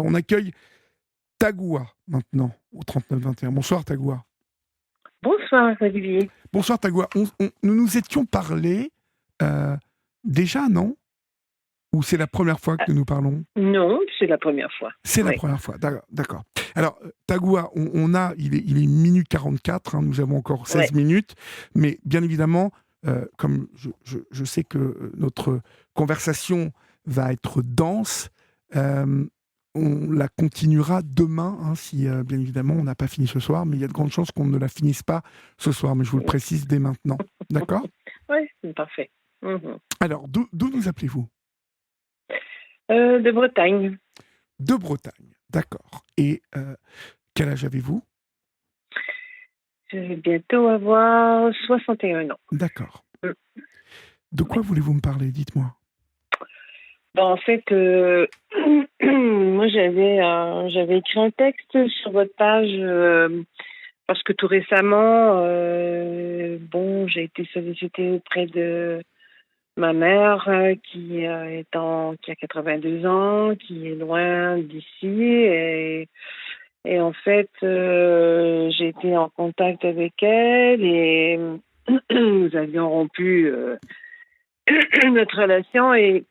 On accueille Tagoua maintenant au 39-21. Bonsoir Tagoua. Bonsoir Olivier. Bonsoir Tagoua. Nous nous étions parlé déjà, non? Ou c'est la première fois que nous parlons? Non, c'est la première fois. C'est la première fois, d'accord. Alors, Tagoua, il est minuit 44, hein, nous avons encore 16 minutes, mais bien évidemment, comme je sais que notre conversation va être dense, on la continuera demain, hein, si bien évidemment on n'a pas fini ce soir, mais il y a de grandes chances qu'on ne la finisse pas ce soir, mais je vous le précise dès maintenant. D'accord? Oui, c'est parfait. Alors, d'où nous appelez-vous? De Bretagne. De Bretagne, d'accord. Et quel âge avez-vous? Je vais bientôt avoir 61 ans. D'accord. De quoi voulez-vous me parler? Dites-moi. En fait, moi j'avais écrit un texte sur votre page parce que tout récemment, j'ai été sollicitée auprès de ma mère qui a 82 ans, qui est loin d'ici et en fait j'ai été en contact avec elle et nous avions rompu notre relation et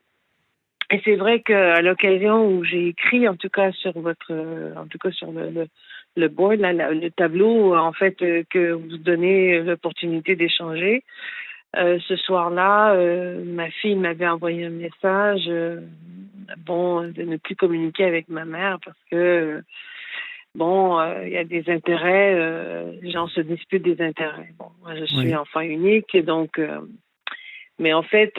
c'est vrai qu'à l'occasion où j'ai écrit, en tout cas sur le board, là, le tableau, en fait, que vous donnez l'opportunité d'échanger, ce soir-là, ma fille m'avait envoyé un message, de ne plus communiquer avec ma mère parce que, il y a des intérêts, les gens se disputent des intérêts. Bon, moi, je suis enfant unique, donc, mais en fait,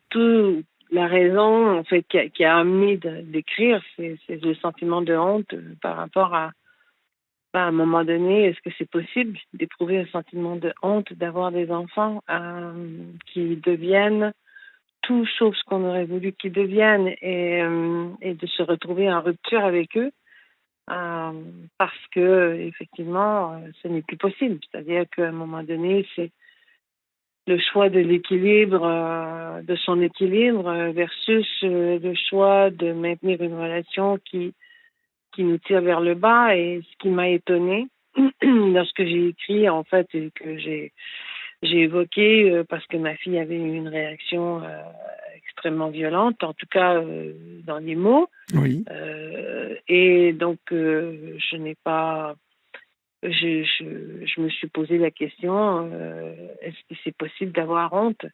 tout la raison en fait qui a amené d'écrire, c'est le sentiment de honte par rapport à un moment donné, est-ce que c'est possible d'éprouver un sentiment de honte d'avoir des enfants qui deviennent tout sauf ce qu'on aurait voulu qu'ils deviennent et de se retrouver en rupture avec eux parce que effectivement ce n'est plus possible. C'est-à-dire qu'à un moment donné, c'est le choix de l'équilibre, de son équilibre versus le choix de maintenir une relation qui nous tire vers le bas. Et ce qui m'a étonnée lorsque j'ai écrit, en fait, et que j'ai évoqué, parce que ma fille avait eu une réaction extrêmement violente, en tout cas dans les mots. Oui. Et donc, je n'ai pas... Je me suis posé la question, est-ce que c'est possible d'avoir honte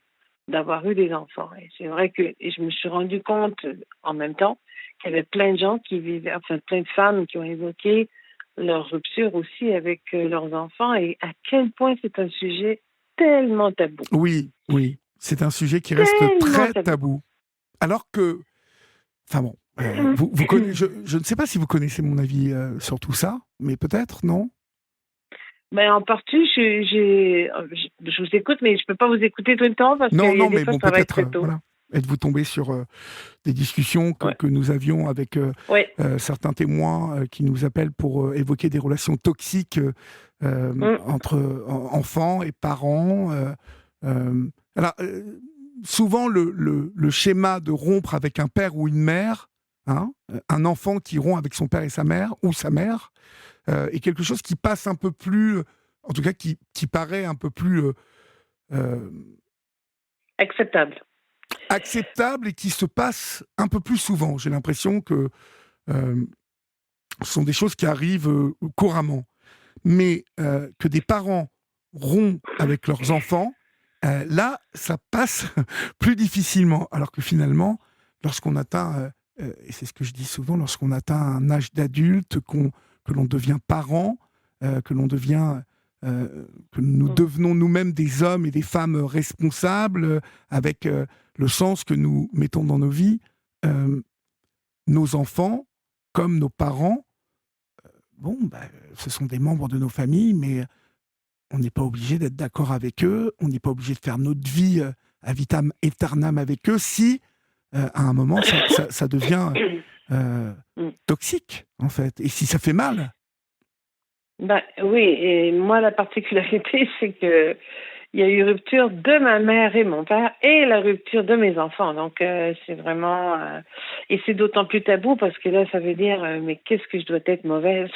d'avoir eu des enfants? Et c'est vrai que je me suis rendu compte en même temps qu'il y avait plein de gens qui vivaient, enfin plein de femmes qui ont évoqué leur rupture aussi avec leurs enfants et à quel point c'est un sujet tellement tabou. Oui, c'est un sujet qui reste très tabou. Alors que, enfin bon, je ne sais pas si vous connaissez mon avis sur tout ça, mais peut-être, non? En partie, je vous écoute, mais je ne peux pas vous écouter tout le temps parce que non, des mais fois, bon, ça va être peut-être, très tôt. voilà. Êtes-vous tombé sur des discussions que nous avions avec certains témoins qui nous appellent pour évoquer des relations toxiques entre enfants et parents alors, souvent, le schéma de rompre avec un père ou une mère, hein, un enfant qui rompt avec son père et sa mère, ou sa mère, est quelque chose qui passe un peu plus, en tout cas qui paraît un peu plus acceptable et qui se passe un peu plus souvent. J'ai l'impression que ce sont des choses qui arrivent couramment. Mais que des parents rompent avec leurs enfants, là, ça passe plus difficilement. Alors que finalement, lorsqu'on atteint, et c'est ce que je dis souvent, lorsqu'on atteint un âge d'adulte, que l'on devient parent, que l'on devient... que nous devenons nous-mêmes des hommes et des femmes responsables, avec le sens que nous mettons dans nos vies, nos enfants, comme nos parents, ce sont des membres de nos familles, mais on n'est pas obligé d'être d'accord avec eux, on n'est pas obligé de faire notre vie ad vitam aeternam avec eux si, à un moment, ça devient toxique, en fait, et si ça fait mal. Oui, et moi, la particularité, c'est que il y a eu rupture de ma mère et mon père et la rupture de mes enfants. Donc, c'est vraiment... et c'est d'autant plus tabou parce que là, ça veut dire, mais qu'est-ce que je dois être mauvaise.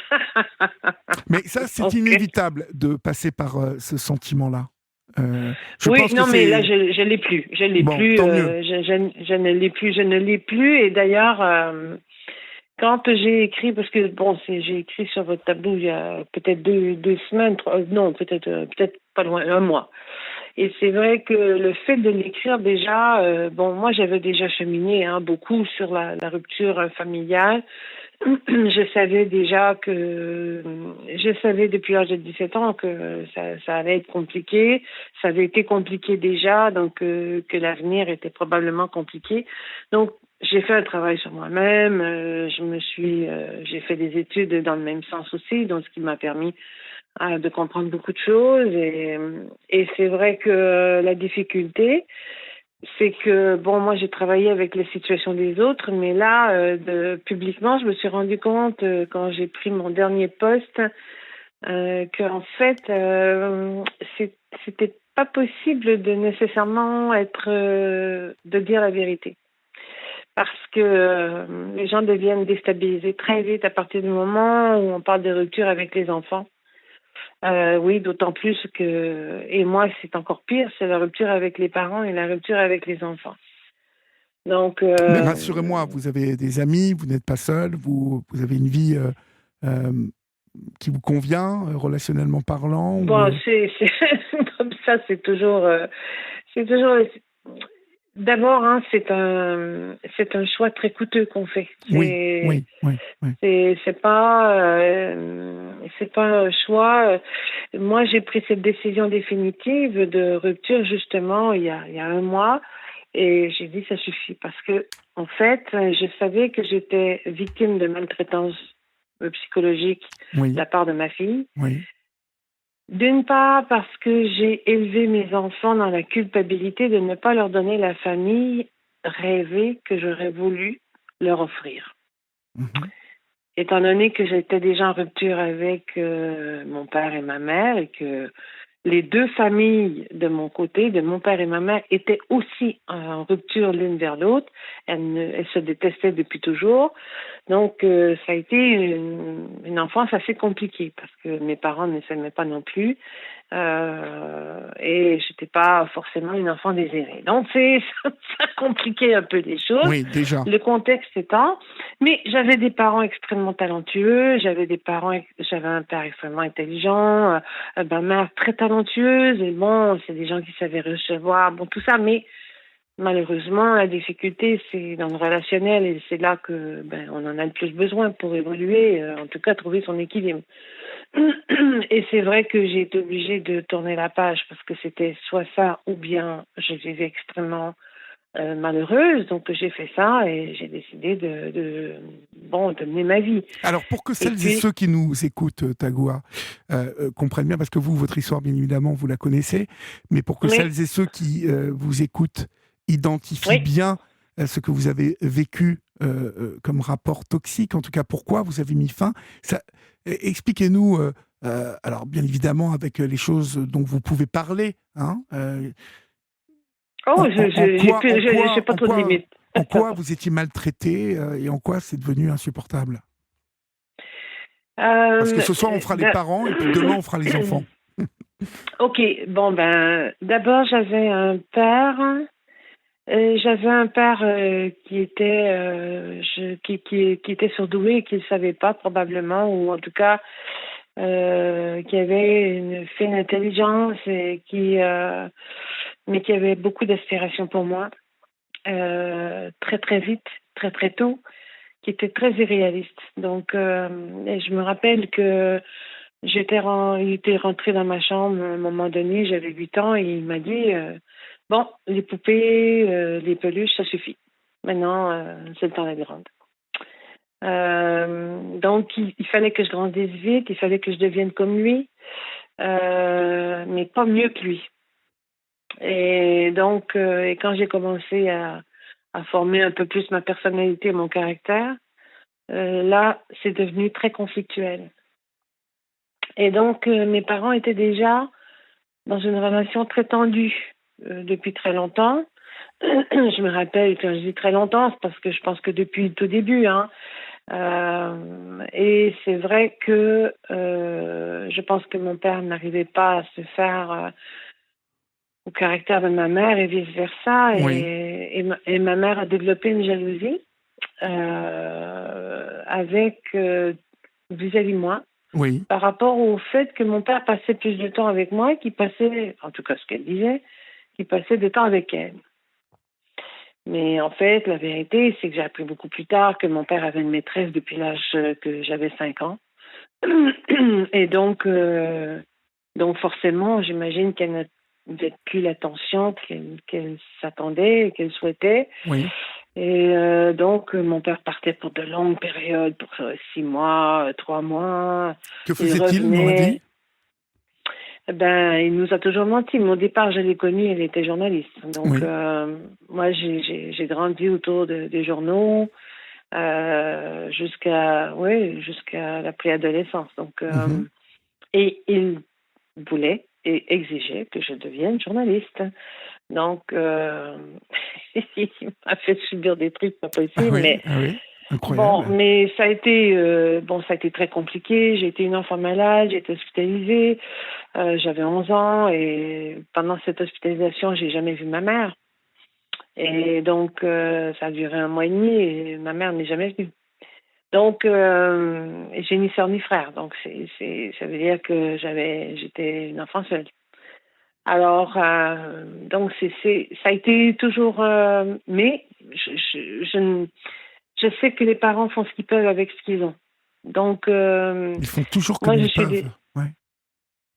Mais ça, c'est Donc, inévitable de passer par ce sentiment-là. Je oui, pense que non, mais là, c'est... je l'ai plus. Je l'ai Bon, plus. tant mieux. Je ne l'ai plus. Je ne l'ai plus. Et d'ailleurs, quand j'ai écrit, parce que bon, j'ai écrit sur votre tableau il y a peut-être deux semaines, non, peut-être pas loin, un mois. Et c'est vrai que le fait de l'écrire déjà, bon, moi j'avais déjà cheminé beaucoup sur la rupture familiale. Je savais déjà je savais depuis l'âge de 17 ans que ça allait être compliqué. Ça avait été compliqué déjà, donc que l'avenir était probablement compliqué. Donc j'ai fait un travail sur moi-même. J'ai fait des études dans le même sens aussi, donc ce qui m'a permis de comprendre beaucoup de choses. Et c'est vrai que la difficulté, c'est que, bon, moi, j'ai travaillé avec les situations des autres, mais là, publiquement, je me suis rendu compte, quand j'ai pris mon dernier poste, qu'en fait, c'était pas possible de nécessairement de dire la vérité. Parce que les gens deviennent déstabilisés très vite à partir du moment où on parle de rupture avec les enfants. Oui, d'autant plus que, et moi, c'est encore pire, c'est la rupture avec les parents et la rupture avec les enfants. Donc, Mais rassurez-moi, vous avez des amis, vous n'êtes pas seul, vous avez une vie euh, qui vous convient, relationnellement parlant ou, bon, comme ça, c'est toujours, d'abord, c'est un choix très coûteux qu'on fait. Oui, oui, oui, oui. C'est pas un choix. Moi, j'ai pris cette décision définitive de rupture justement il y a un mois et j'ai dit ça suffit parce que en fait, je savais que j'étais victime de maltraitance psychologique de Oui, la part de ma fille. oui. D'une part parce que j'ai élevé mes enfants dans la culpabilité de ne pas leur donner la famille rêvée que j'aurais voulu leur offrir. Mhm. Étant donné que j'étais déjà en rupture avec mon père et ma mère et que les deux familles de mon côté, de mon père et ma mère, étaient aussi en rupture l'une vers l'autre. Elles se détestaient depuis toujours. Donc, ça a été une enfance assez compliquée parce que mes parents ne s'aimaient pas non plus. Et j'étais pas forcément une enfant désirée. Donc, ça a compliqué un peu les choses. Oui, déjà. Le contexte étant, mais j'avais des parents extrêmement talentueux, j'avais un père extrêmement intelligent, ma mère très talentueuse, et bon, c'est des gens qui savaient recevoir, bon, tout ça, mais malheureusement, la difficulté, c'est dans le relationnel, et c'est là que, on en a le plus besoin pour évoluer, en tout cas, trouver son équilibre. Et c'est vrai que j'ai été obligée de tourner la page parce que c'était soit ça ou bien je vivais extrêmement malheureuse, donc j'ai fait ça et j'ai décidé de mener ma vie. Alors, pour que Et celles et puis, ceux qui nous écoutent, Tagoua, comprennent bien, parce que vous, votre histoire, bien évidemment, vous la connaissez, mais pour que oui, celles et ceux qui vous écoutent identifient oui. bien ce que vous avez vécu comme rapport toxique, en tout cas, pourquoi vous avez mis fin, expliquez-nous, alors bien évidemment, avec les choses dont vous pouvez parler, hein, Oh, en quoi, j'ai pas trop de limites. en quoi vous étiez maltraité et en quoi c'est devenu insupportable. Parce que Euh, ce soir, on fera les d'a- parents et puis demain, on fera les enfants. ok, bon d'abord j'avais un père qui était qui était surdoué et qui ne savait pas probablement, ou en tout cas qui avait une fine intelligence et mais qui avait beaucoup d'aspiration pour moi, très très vite, très très tôt, qui était très irréaliste. Donc, et je me rappelle que il était rentré dans ma chambre à un moment donné, j'avais 8 ans, et il m'a dit bon, les poupées, les peluches, ça suffit. Maintenant, c'est le temps d'être grande. Donc, il fallait que je grandisse vite, il fallait que je devienne comme lui, mais pas mieux que lui. Et donc, et quand j'ai commencé à former un peu plus ma personnalité et mon caractère, là, c'est devenu très conflictuel. Et donc, mes parents étaient déjà dans une relation très tendue depuis très longtemps. Je me rappelle, quand je dis très longtemps, c'est parce que je pense que depuis le tout début, hein. Et c'est vrai que je pense que mon père n'arrivait pas à se faire au caractère de ma mère et vice-versa. Oui, Et ma mère a développé une jalousie avec vis-à-vis de moi oui. par rapport au fait que mon père passait plus de temps avec moi qu'il passait, en tout cas ce qu'elle disait, qu'il passait de temps avec elle. Mais en fait, la vérité, c'est que j'ai appris beaucoup plus tard que mon père avait une maîtresse depuis l'âge que j'avais 5 ans. Et donc forcément, j'imagine qu'elle n'avait plus l'attention qu'elle s'attendait, qu'elle souhaitait. Oui. Et donc, mon père partait pour de longues périodes, pour 6 mois, 3 mois. Que Il faisait-il dans la vie? revenait. Ben, il nous a toujours menti. Mais au départ, je l'ai connu, elle était journaliste. Donc, Oui. moi, j'ai grandi autour des journaux jusqu'à la préadolescence. Donc, Mhm. et il voulait et exigeait que je devienne journaliste. Donc, il m'a fait subir des trucs pas Ah possibles, oui, mais ah oui, bon, incroyable. mais ça a été très compliqué. J'ai été une enfant malade, j'ai été hospitalisée. J'avais 11 ans et pendant cette hospitalisation, j'ai jamais vu ma mère. Et donc, ça a duré 1 mois et demi et ma mère n'est jamais venue. Donc, j'ai ni sœur ni frère. Donc, ça veut dire que j'étais une enfant seule. Alors, donc, ça a été toujours, mais je sais que les parents font ce qu'ils peuvent avec ce qu'ils ont. Donc, Ils font toujours moi, comme je ils suis peuvent. Ouais.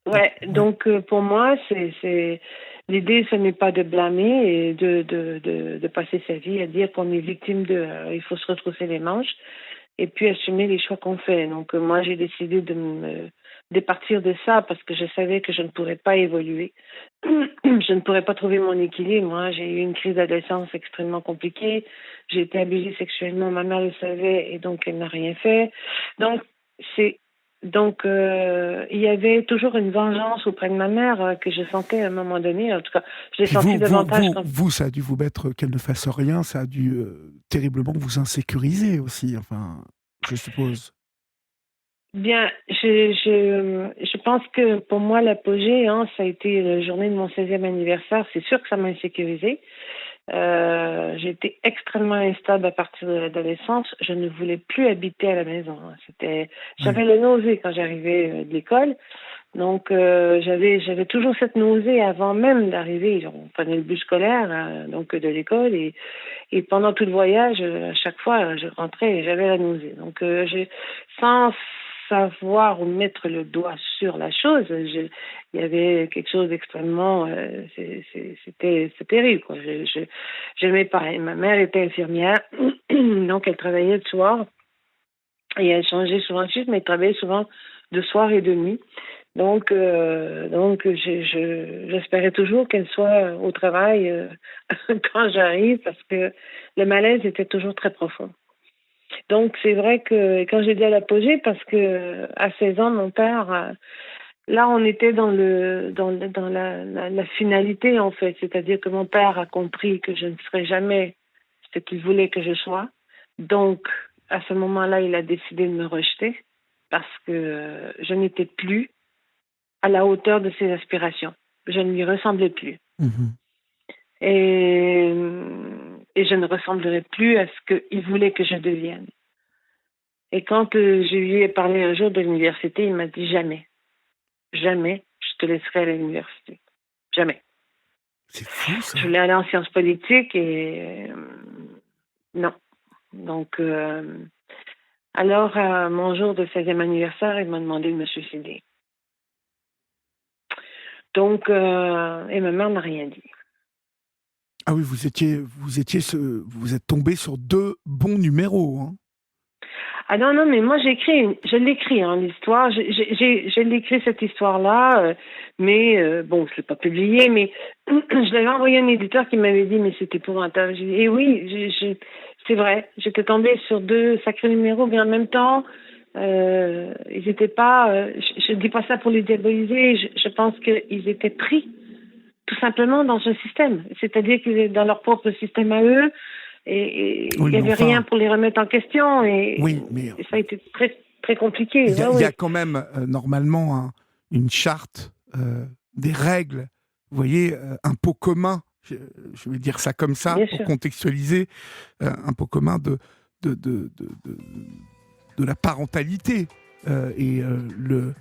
ouais, Ouais. donc pour moi, l'idée, ce n'est pas de blâmer et de passer sa vie à dire qu'on est victime de. Il faut se retrousser les manches et puis assumer les choix qu'on fait. Donc moi, j'ai décidé de me départir de ça parce que je savais que je ne pourrais pas évoluer. Je ne pourrais pas trouver mon équilibre. Moi, j'ai eu une crise d'adolescence extrêmement compliquée. J'ai été abusée sexuellement. Ma mère le savait et donc elle n'a rien fait. Donc c'est il y avait toujours une vengeance auprès de ma mère que je sentais à un moment donné. En tout cas, je l'ai Puis senti davantage quand. ça a dû vous mettre qu'elle ne fasse rien, ça a dû terriblement vous insécuriser aussi, enfin, je suppose. Bien, je pense que pour moi, l'apogée, hein, ça a été la journée de mon 16e anniversaire. C'est sûr que ça m'a insécurisée. J'ai été extrêmement instable à partir de l'adolescence. Je ne voulais plus habiter à la maison, hein. Oui. J'avais le nausée quand j'arrivais de l'école. Donc, j'avais toujours cette nausée avant même d'arriver. On prenait le bus scolaire, donc de l'école, et pendant tout le voyage, à chaque fois, je rentrais et j'avais la nausée. Donc, sans savoir ou mettre le doigt sur la chose, il y avait quelque chose d'extrêmement, c'est terrible, quoi. J'aimais pas. Et ma mère était infirmière, donc elle travaillait le soir et elle changeait souvent de shift, mais elle travaillait souvent de soir et de nuit. Donc, j'espérais toujours qu'elle soit au travail quand j'arrive parce que le malaise était toujours très profond. Donc, c'est vrai que quand j'ai dit à l'apogée, parce que à 16 ans, mon père, là, on était dans la finalité, en fait. C'est-à-dire que mon père a compris que je ne serais jamais ce qu'il voulait que je sois. Donc, à ce moment-là, il a décidé de me rejeter parce que je n'étais plus à la hauteur de ses aspirations. Je ne lui ressemblais plus. Mhm. Et, et je ne ressemblerais plus à ce qu'il voulait que je devienne. Et quand je lui ai parlé un jour de l'université, il m'a dit jamais, jamais je te laisserai à l'université. Jamais. C'est fou Je ça. voulais aller en sciences politiques et non. Donc, alors, à mon jour de 16e anniversaire, il m'a demandé de me suicider. Donc, et ma mère n'a rien dit. Ah oui, vous êtes tombé sur deux bons numéros, hein. Ah non, non, mais moi je l'écris, hein, l'histoire. Je l'écris cette histoire-là, mais bon, je l'ai pas publiée, mais je l'avais envoyé à un éditeur qui m'avait dit, mais c'était épouvantable. Et oui, c'est vrai, j'étais tombée sur deux sacrés numéros, mais en même temps, ils n'étaient pas, je ne dis pas ça pour les diaboliser, je pense qu'ils étaient pris tout simplement dans ce système. C'est-à-dire qu'ils étaient dans leur propre système à eux et il Oui, n'y mais avait enfin, rien pour les remettre en question oui, mais et ça a été très, très compliqué. il Ouais, y a oui. quand même normalement une charte, des règles, vous voyez, un pot commun, je vais dire ça comme ça Bien pour sûr. contextualiser, un pot commun de, de, de, de, de la parentalité. Et le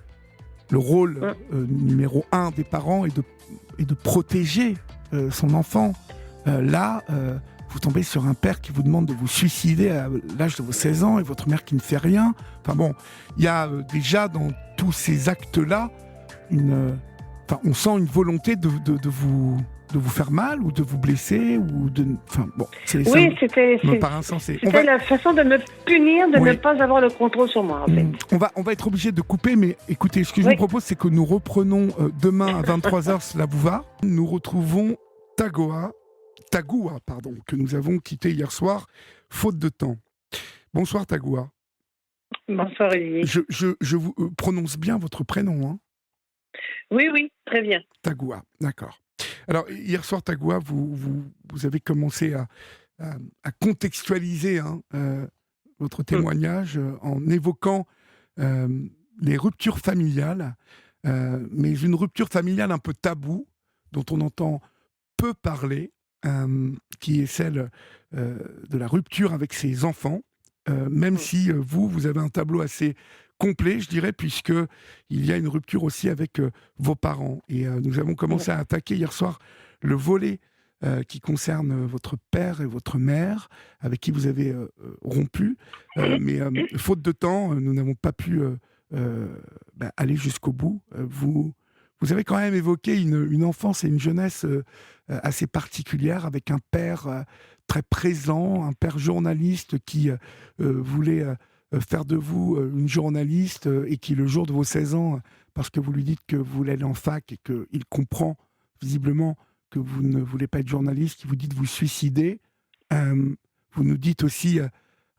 rôle Mm. numéro un des parents est de protéger son enfant. Là, vous tombez sur un père qui vous demande de vous suicider à l'âge de vos 16 ans et votre mère qui ne fait rien. Enfin bon, il y a déjà dans tous ces actes-là, on sent une volonté de vous faire mal ou de vous blesser ou de... Enfin bon, ça Oui, me paraît insensé. c'était la façon de me punir de ne Oui. pas avoir le contrôle sur moi, en fait. On va être obligé de couper, mais écoutez, ce que je Oui. vous propose, c'est que nous reprenons demain à 23h, cela vous va. Nous retrouvons Tagoua, pardon, que nous avons quitté hier soir, faute de temps. Bonsoir Tagoua. Bonsoir, Olivier. Je vous prononce bien votre prénom, hein? Oui, oui, très bien. Tagoua, d'accord. Alors, hier soir, Tagoua, vous avez commencé à contextualiser votre témoignage en évoquant euh, les ruptures familiales, mais une rupture familiale un peu taboue, dont on entend peu parler, qui est celle de la rupture avec ses enfants, même si vous avez un tableau assez complet, je dirais, puisque il y a une rupture aussi avec vos parents. Et nous avons commencé à attaquer hier soir le volet qui concerne votre père et votre mère, avec qui vous avez rompu. Mais faute de temps, nous n'avons pas pu aller jusqu'au bout. Vous avez quand même évoqué une enfance et une jeunesse assez particulière, avec un père très présent, un père journaliste qui voulait faire de vous une journaliste et qui, le jour de vos 16 ans, parce que vous lui dites que vous voulez aller en fac et qu'il comprend visiblement que vous ne voulez pas être journaliste, qui vous dit de vous suicider. Vous nous dites aussi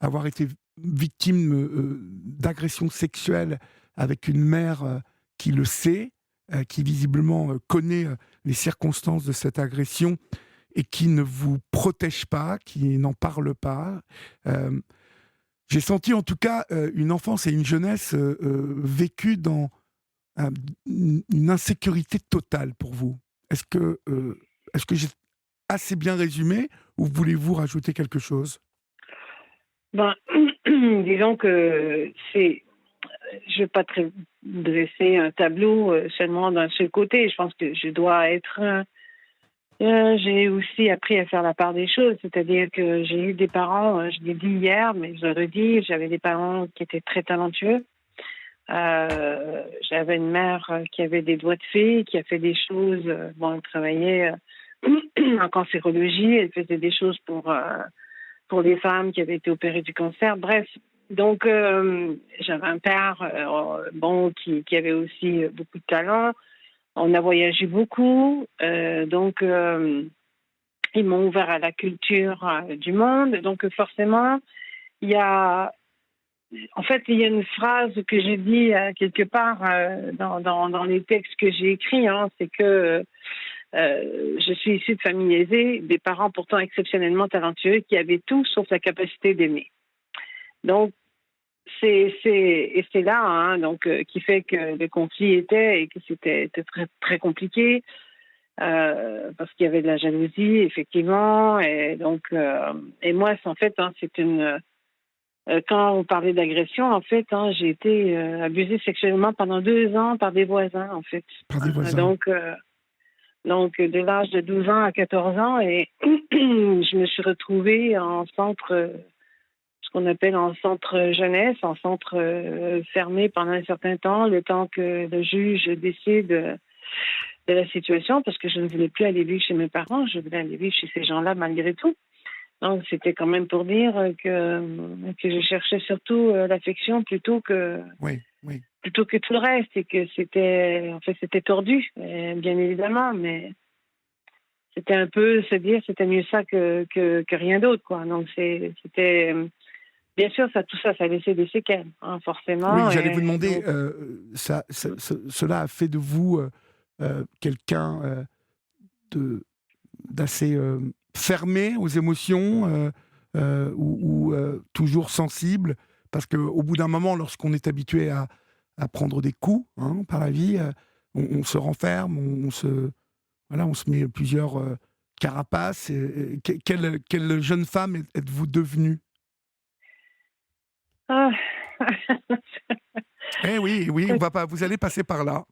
avoir été victime d'agressions sexuelles avec une mère qui le sait, qui visiblement connaît les circonstances de cette agression et qui ne vous protège pas, qui n'en parle pas. J'ai senti en tout cas une enfance et une jeunesse vécues dans une insécurité totale pour vous. Est-ce que j'ai assez bien résumé ou voulez-vous rajouter quelque chose? Ben, disons que je ne vais pas dresser un tableau seulement d'un seul côté. Je pense que je dois être. J'ai aussi appris à faire la part des choses, c'est-à-dire que j'ai eu des parents, je l'ai dit hier, mais je le redis, j'avais des parents qui étaient très talentueux. J'avais une mère qui avait des doigts de fée, qui a fait des choses. Bon, elle travaillait en cancérologie, elle faisait des choses pour les femmes qui avaient été opérées du cancer. Bref, donc j'avais un père qui avait aussi beaucoup de talent. On a voyagé beaucoup, donc ils m'ont ouvert à la culture du monde. Donc forcément, il y a il y a une phrase que j'ai dit quelque part dans les textes que j'ai écrits, c'est que je suis issue de famille aisée, des parents pourtant exceptionnellement talentueux qui avaient tout sauf la capacité d'aimer. Donc, c'est là qui fait que le conflit était et que c'était très, très compliqué parce qu'il y avait de la jalousie, effectivement. Et donc, et moi, en fait, c'est une... quand on parlait d'agression, en fait, j'ai été abusée sexuellement pendant 2 ans par des voisins, en fait. Par des voisins. Donc, de l'âge de 12 ans à 14 ans, et je me suis retrouvée en centre, ce qu'on appelle en centre jeunesse, en centre fermé pendant un certain temps, le temps que le juge décide de la situation, parce que je ne voulais plus aller vivre chez mes parents, je voulais aller vivre chez ces gens-là malgré tout. Donc, c'était quand même pour dire que je cherchais surtout l'affection plutôt que tout le reste, et que c'était tordu, bien évidemment, mais c'était un peu se dire c'était mieux ça que rien d'autre, quoi. Donc c'était bien sûr, tout ça, ça a laissé des séquelles, hein, Oui, forcément. j'allais vous Et demander, donc, cela a fait de vous quelqu'un d'assez fermé aux émotions ou toujours sensible, parce qu'au bout d'un moment, lorsqu'on est habitué à prendre des coups, hein, par la vie, on se renferme, on se met plusieurs carapaces. Quelle jeune femme êtes-vous devenue? ah. Eh oui, oui, on va pas, vous allez passer par là.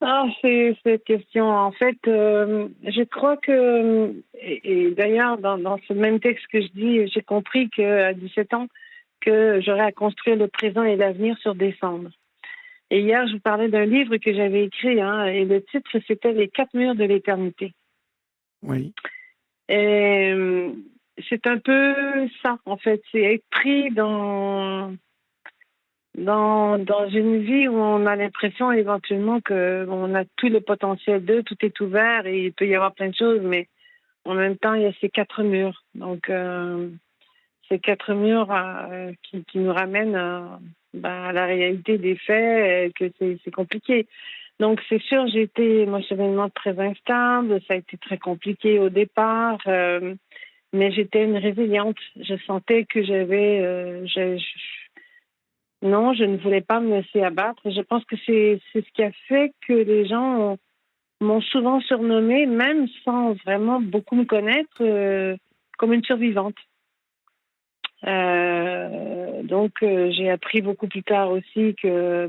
Ah, c'est cette question. En fait, je crois que, et d'ailleurs, dans ce même texte que je dis, j'ai compris qu'à 17 ans, que j'aurais à construire le présent et l'avenir sur décembre. Et hier, je vous parlais d'un livre que j'avais écrit, hein, et le titre, c'était Les quatre murs de l'éternité. Oui, Et c'est un peu ça, en fait. C'est être pris dans une vie où on a l'impression éventuellement qu'on a tout le potentiel d'eux, tout est ouvert et il peut y avoir plein de choses, mais en même temps, il y a ces quatre murs. Donc, ces quatre murs qui nous ramènent à la réalité des faits, que c'est compliqué. Donc, c'est sûr, j'ai été émotionnellement très instable, ça a été très compliqué au départ, mais j'étais une résiliente. Je sentais que non, je ne voulais pas me laisser abattre. Je pense que c'est ce qui a fait que les gens m'ont souvent surnommée, même sans vraiment beaucoup me connaître, comme une survivante. Donc, j'ai appris beaucoup plus tard aussi que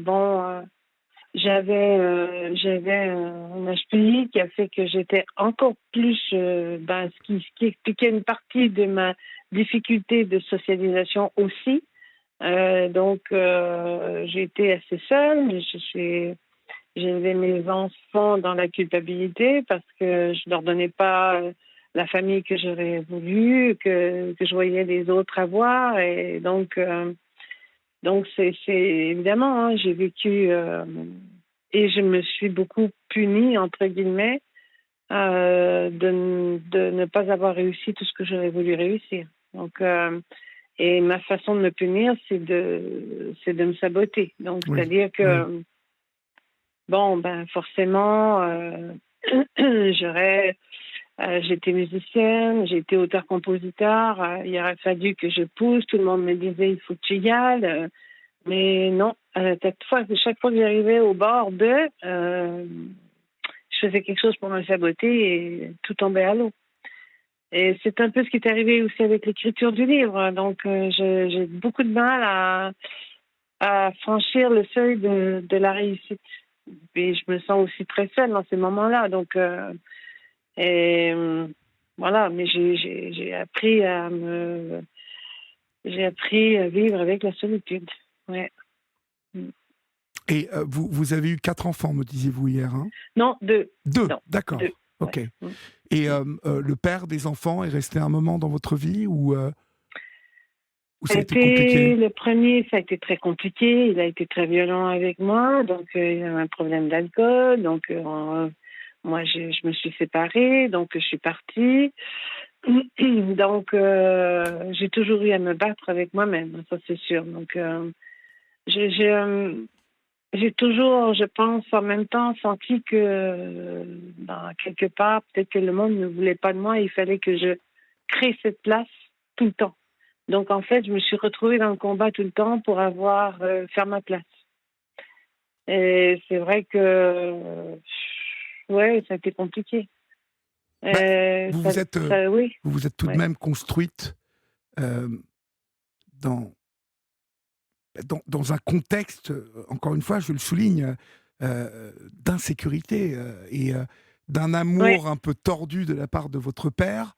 j'avais un HPI qui a fait que j'étais encore plus, ce qui expliquait une partie de ma difficulté de socialisation aussi. Donc, j'ai été assez seule. J'ai élevé mes enfants dans la culpabilité parce que je leur donnais pas la famille que j'aurais voulu, que je voyais les autres avoir. Et donc c'est évidemment, hein, j'ai vécu et je me suis beaucoup punie, entre guillemets, de ne pas avoir réussi tout ce que j'aurais voulu réussir. Donc, et ma façon de me punir, c'est de me saboter. Donc, oui, c'est-à-dire oui. que, bon, ben, forcément, j'étais musicienne, j'ai été auteur-compositeur, il aurait fallu que je pousse, tout le monde me disait, il faut que tu y ailles, mais non, chaque fois que j'arrivais au bord je faisais quelque chose pour me saboter et tout tombait à l'eau. Et c'est un peu ce qui est arrivé aussi avec l'écriture du livre. Donc, j'ai beaucoup de mal à franchir le seuil de la réussite. Et je me sens aussi très seule dans ces moments-là. Donc, et voilà, mais j'ai appris à vivre avec la solitude. Ouais. Mm. Et vous avez eu 4 enfants, me disiez-vous hier, hein? Non, deux. 2, Non, deux. d'accord, Ouais. ok. Mm. Et le père des enfants est resté un moment dans votre vie ou Ça ça a a été compliqué? été le premier, ça a été très compliqué. Il a été très violent avec moi, donc il a un problème d'alcool. Donc moi, je me suis séparée, donc je suis partie. Donc j'ai toujours eu à me battre avec moi-même, ça c'est sûr. Donc j'ai j'ai, euh, j'ai toujours, je pense, en même temps senti que quelque part, peut-être que le monde ne voulait pas de moi. Il fallait que je crée cette place tout le temps. Donc, en fait, je me suis retrouvée dans le combat tout le temps pour faire ma place. Et c'est vrai que, ouais, ça a été compliqué. Bah, Euh, vous ça, vous êtes, oui, vous vous êtes tout de ouais. même construite euh, dans, dans un contexte, encore une fois, je le souligne, d'insécurité et d'un Ouais, amour un peu tordu de la part de votre père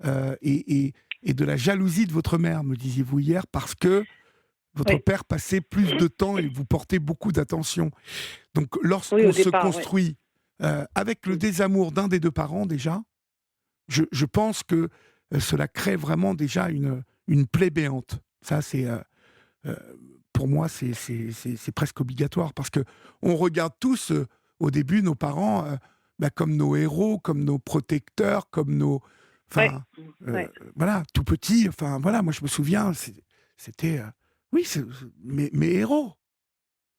euh, et, et- et de la jalousie de votre mère, me disiez-vous hier, parce que votre ouais. père passait plus de temps et vous portait beaucoup d'attention. Donc Oui, lorsqu'on au se départ, ouais. construit avec le désamour d'un des deux parents déjà, je pense que cela crée vraiment déjà une plaie béante. Ça, c'est euh, pour moi, c'est presque obligatoire parce que on regarde tous au début nos parents comme nos héros, comme nos protecteurs, comme Enfin, Ouais. voilà, tout petit. Enfin, voilà, moi je me souviens, c'était, oui, mes héros.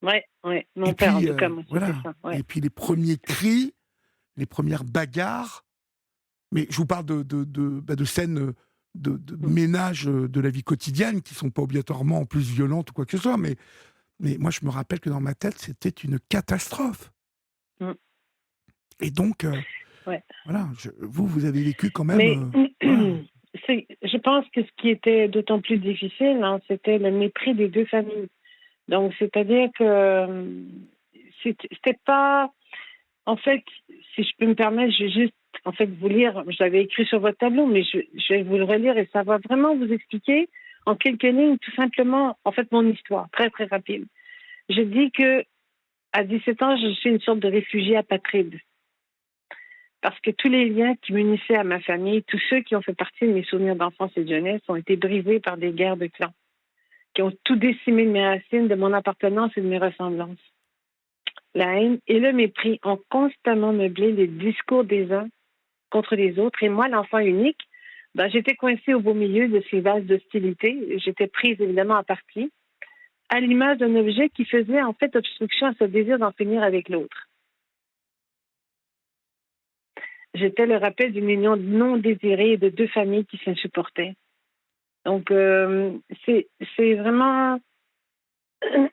Ouais. Et Mon père, en puis, tout cas, moi, c'était voilà. ça. Ouais. Et puis les premiers cris, les premières bagarres. Mais je vous parle de scènes de Mm. ménage de la vie quotidienne qui sont pas obligatoirement en plus violentes ou quoi que ce soit. Mais moi, je me rappelle que dans ma tête, c'était une catastrophe. Mm. Et donc, Ouais. voilà, vous avez vécu quand même. Mais Voilà. je pense que ce qui était d'autant plus difficile, hein, c'était le mépris des deux familles. Donc, c'est-à-dire que c'était pas. En fait, si je peux me permettre, je vais juste en fait vous lire. Je l'avais écrit sur votre tableau, mais je vais vous le relire et ça va vraiment vous expliquer en quelques lignes, tout simplement, en fait, mon histoire, très très rapide. Je dis que à 17 ans, je suis une sorte de réfugiée apatride. Parce que tous les liens qui m'unissaient à ma famille, tous ceux qui ont fait partie de mes souvenirs d'enfance et de jeunesse, ont été brisés par des guerres de clans, qui ont tout décimé de mes racines, de mon appartenance et de mes ressemblances. La haine et le mépris ont constamment meublé les discours des uns contre les autres. Et moi, l'enfant unique, j'étais coincée au beau milieu de ces vases d'hostilité. J'étais prise évidemment à partie, à l'image d'un objet qui faisait en fait obstruction à ce désir d'en finir avec l'autre. J'étais le rappel d'une union non désirée et de deux familles qui s'insupportaient. Donc, c'est vraiment, je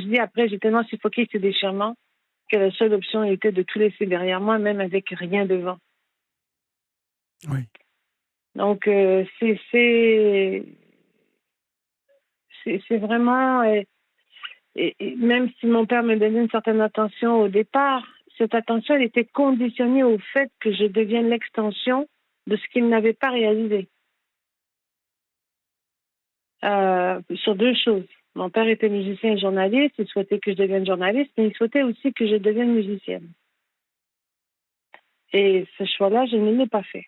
dis après, j'ai tellement suffoqué ce déchirement que la seule option était de tout laisser derrière moi, même avec rien devant. Oui. Donc, c'est vraiment, et même si mon père me donnait une certaine attention au départ, cette attention, elle était conditionnée au fait que je devienne l'extension de ce qu'il n'avait pas réalisé. Sur deux choses. Mon père était musicien et journaliste, il souhaitait que je devienne journaliste, mais il souhaitait aussi que je devienne musicienne. Et ce choix-là, je ne l'ai pas fait.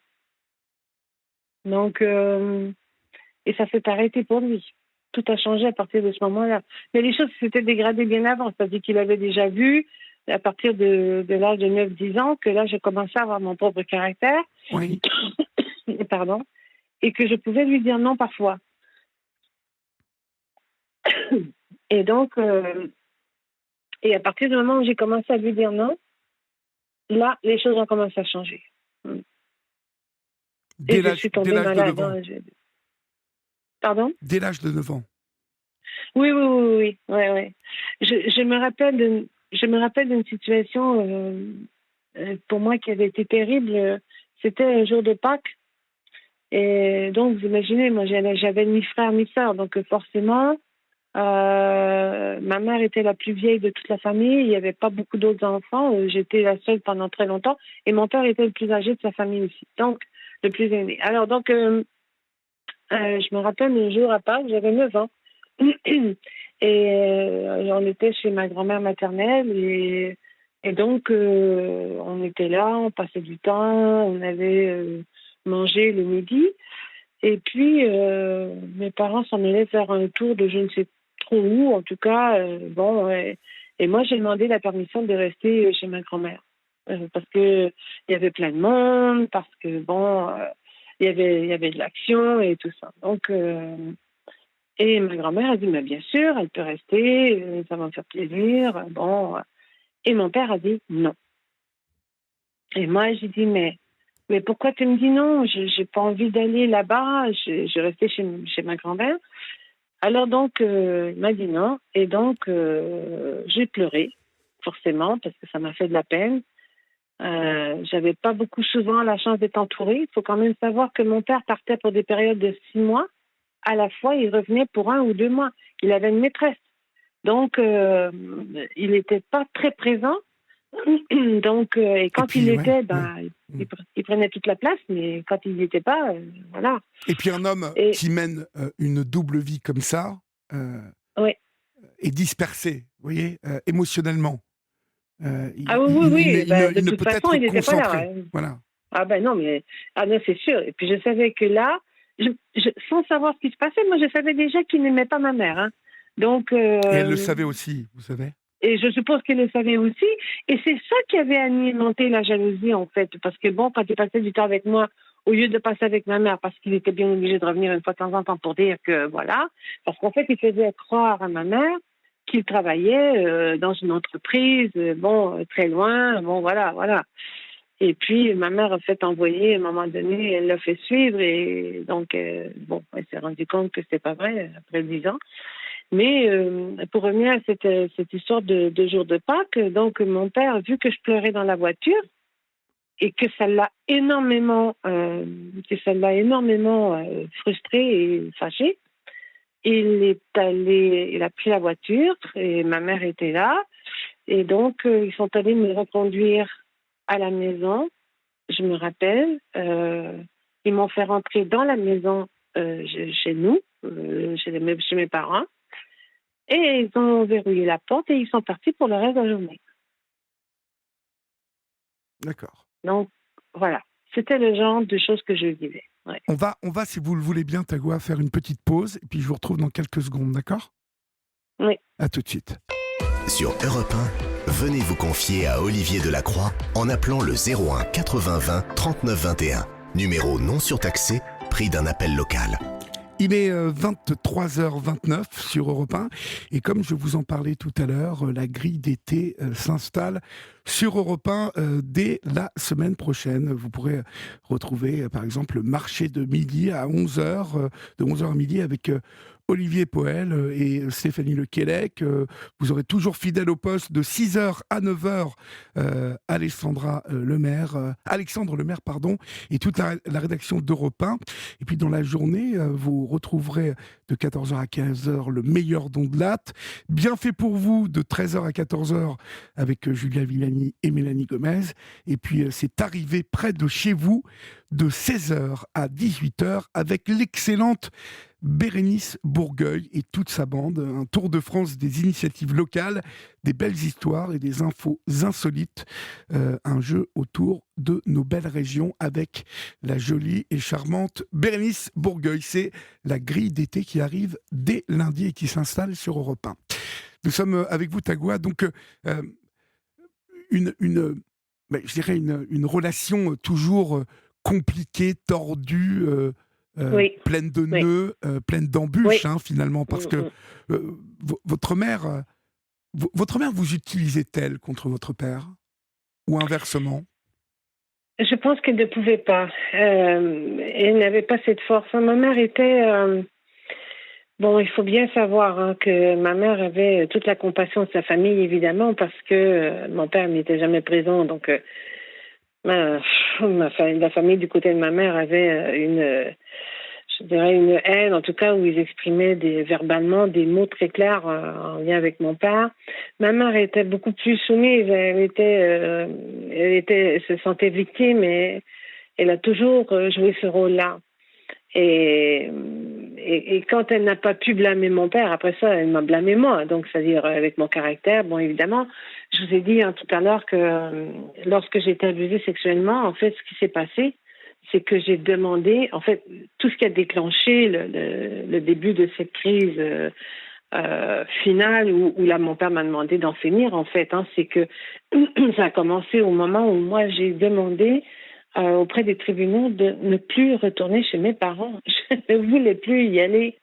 Donc, et ça s'est arrêté pour lui. Tout a changé à partir de ce moment-là. Mais les choses s'étaient dégradées bien avant. C'est-à-dire qu'il avait déjà vu, à partir de l'âge de 9-10 ans, que là, je commençais à avoir mon propre caractère. Oui. Pardon. Et que je pouvais lui dire non parfois. Et donc, et à partir du moment où j'ai commencé à lui dire non, là, les choses ont commencé à changer. Et je suis Dès tombée l'âge de malade. 9 ans. Hein, Pardon? Dès l'âge de 9 ans. Oui. Ouais. Je me rappelle d'une situation pour moi qui avait été terrible. C'était un jour de Pâques. Et donc, vous imaginez, moi, j'avais ni frère ni sœur. Donc, forcément, ma mère était la plus vieille de toute la famille. Il n'y avait pas beaucoup d'autres enfants. J'étais la seule pendant très longtemps. Et mon père était le plus âgé de sa famille aussi. Donc, le plus aîné. Alors, donc, je me rappelle un jour à Pâques, j'avais 9 ans. Et on était chez ma grand-mère maternelle. Et donc, on était là, on passait du temps, on avait mangé le midi. Et puis, mes parents s'en allaient faire un tour de je ne sais trop où, en tout cas. Et moi, j'ai demandé la permission de rester chez ma grand-mère. Parce que il y avait plein de monde, parce que, il y avait de l'action et tout ça. Donc, et ma grand-mère a dit, mais bien sûr, elle peut rester, ça va me faire plaisir. Et mon père a dit non. Et moi, j'ai dit, mais pourquoi tu me dis non? Je n'ai pas envie d'aller là-bas. Je restais chez ma grand-mère. Alors donc, il m'a dit non. Et donc, j'ai pleuré, forcément, parce que ça m'a fait de la peine. J'avais pas beaucoup souvent la chance d'être entourée. Il faut quand même savoir que mon père partait pour des périodes de 6 mois. À la fois, il revenait pour 1 ou 2 mois. Il avait une maîtresse. Donc, il n'était pas très présent. Donc, et quand puis, il ouais, était, ouais. il prenait toute la place, mais quand il n'y était pas, voilà. Et puis un homme Et, qui mène une double vie comme ça ouais. est dispersé, vous voyez, émotionnellement. Ah oui. De Il ne toute peut façon, être il n'était pas là. concentré. Ouais. Voilà. Ah ben non, c'est sûr. Et puis je savais que là, sans savoir ce qui se passait, moi je savais déjà qu'il n'aimait pas ma mère. Hein. Donc, Et elle le savait aussi, vous savez. Et je suppose qu'il le savait aussi. Et c'est ça qui avait alimenté la jalousie, en fait. Parce que bon, quand il passait du temps avec moi, au lieu de passer avec ma mère, parce qu'il était bien obligé de revenir une fois de temps en temps pour dire que voilà, parce qu'en fait, il faisait croire à ma mère qu'il travaillait dans une entreprise, très loin, bon, voilà, voilà. Et puis, ma mère a fait envoyer, à un moment donné, elle l'a fait suivre, et donc, elle s'est rendue compte que c'était pas vrai, après 10 ans. Mais pour revenir à cette histoire de jour de Pâques, donc mon père, vu que je pleurais dans la voiture et que ça l'a énormément, frustré et fâché, il a pris la voiture et ma mère était là. Et donc, ils sont allés me reconduire à la maison. Je me rappelle, ils m'ont fait rentrer dans la maison chez nous, chez mes parents. Et ils ont verrouillé la porte et ils sont partis pour le reste de la journée. D'accord. Donc, voilà. C'était le genre de choses que je vivais. Ouais. On va, si vous le voulez bien, Tagoua, faire une petite pause, et puis je vous retrouve dans quelques secondes, d'accord ? Oui. À tout de suite. Sur Europe 1, venez vous confier à Olivier Delacroix en appelant le 01 80 20 39 21. Numéro non surtaxé, prix d'un appel local. Il est 23h29 sur Europe 1 et comme je vous en parlais tout à l'heure, la grille d'été s'installe sur Europe 1 dès la semaine prochaine. Vous pourrez retrouver par exemple le marché de midi à 11h, de 11h à midi avec Olivier Poel et Stéphanie Lequelec. Vous aurez toujours fidèle au poste de 6h à 9h Alexandre Lemaire, pardon, et toute la rédaction d'Europe 1. Et puis dans la journée, vous retrouverez de 14h à 15h le meilleur don de latte. Bien fait pour vous de 13h à 14h avec Julia Villani et Mélanie Gomez. Et puis c'est arrivé près de chez vous de 16h à 18h avec l'excellente Bérénice Bourgueil et toute sa bande, un tour de France des initiatives locales, des belles histoires et des infos insolites, un jeu autour de nos belles régions avec la jolie et charmante Bérénice Bourgueil. C'est la grille d'été qui arrive dès lundi et qui s'installe sur Europe 1. Nous sommes avec vous, Tagoua, donc je dirais une relation toujours compliquée, tordue, Oui. pleine de nœuds, pleine d'embûches, Oui. Finalement, parce que votre mère vous utilisait-elle contre votre père ou inversement? Je pense qu'elle ne pouvait pas. Elle n'avait pas cette force. Ma mère était... il faut bien savoir que ma mère avait toute la compassion de sa famille, évidemment, parce que mon père n'était jamais présent. Donc, la famille du côté de ma mère avait une haine, en tout cas, où ils exprimaient verbalement des mots très clairs en lien avec mon père. Ma mère était beaucoup plus soumise. Elle se sentait victime et elle a toujours joué ce rôle-là. Et quand elle n'a pas pu blâmer mon père, après ça, elle m'a blâmé moi. Donc, c'est-à-dire avec mon caractère. Bon, évidemment, je vous ai dit tout à l'heure que lorsque j'ai été abusée sexuellement, en fait, ce qui s'est passé, c'est que j'ai demandé, en fait, tout ce qui a déclenché le début de cette crise finale où là, mon père m'a demandé d'en finir, en fait, c'est que ça a commencé au moment où moi, j'ai demandé auprès des tribunaux de ne plus retourner chez mes parents. Je ne voulais plus y aller.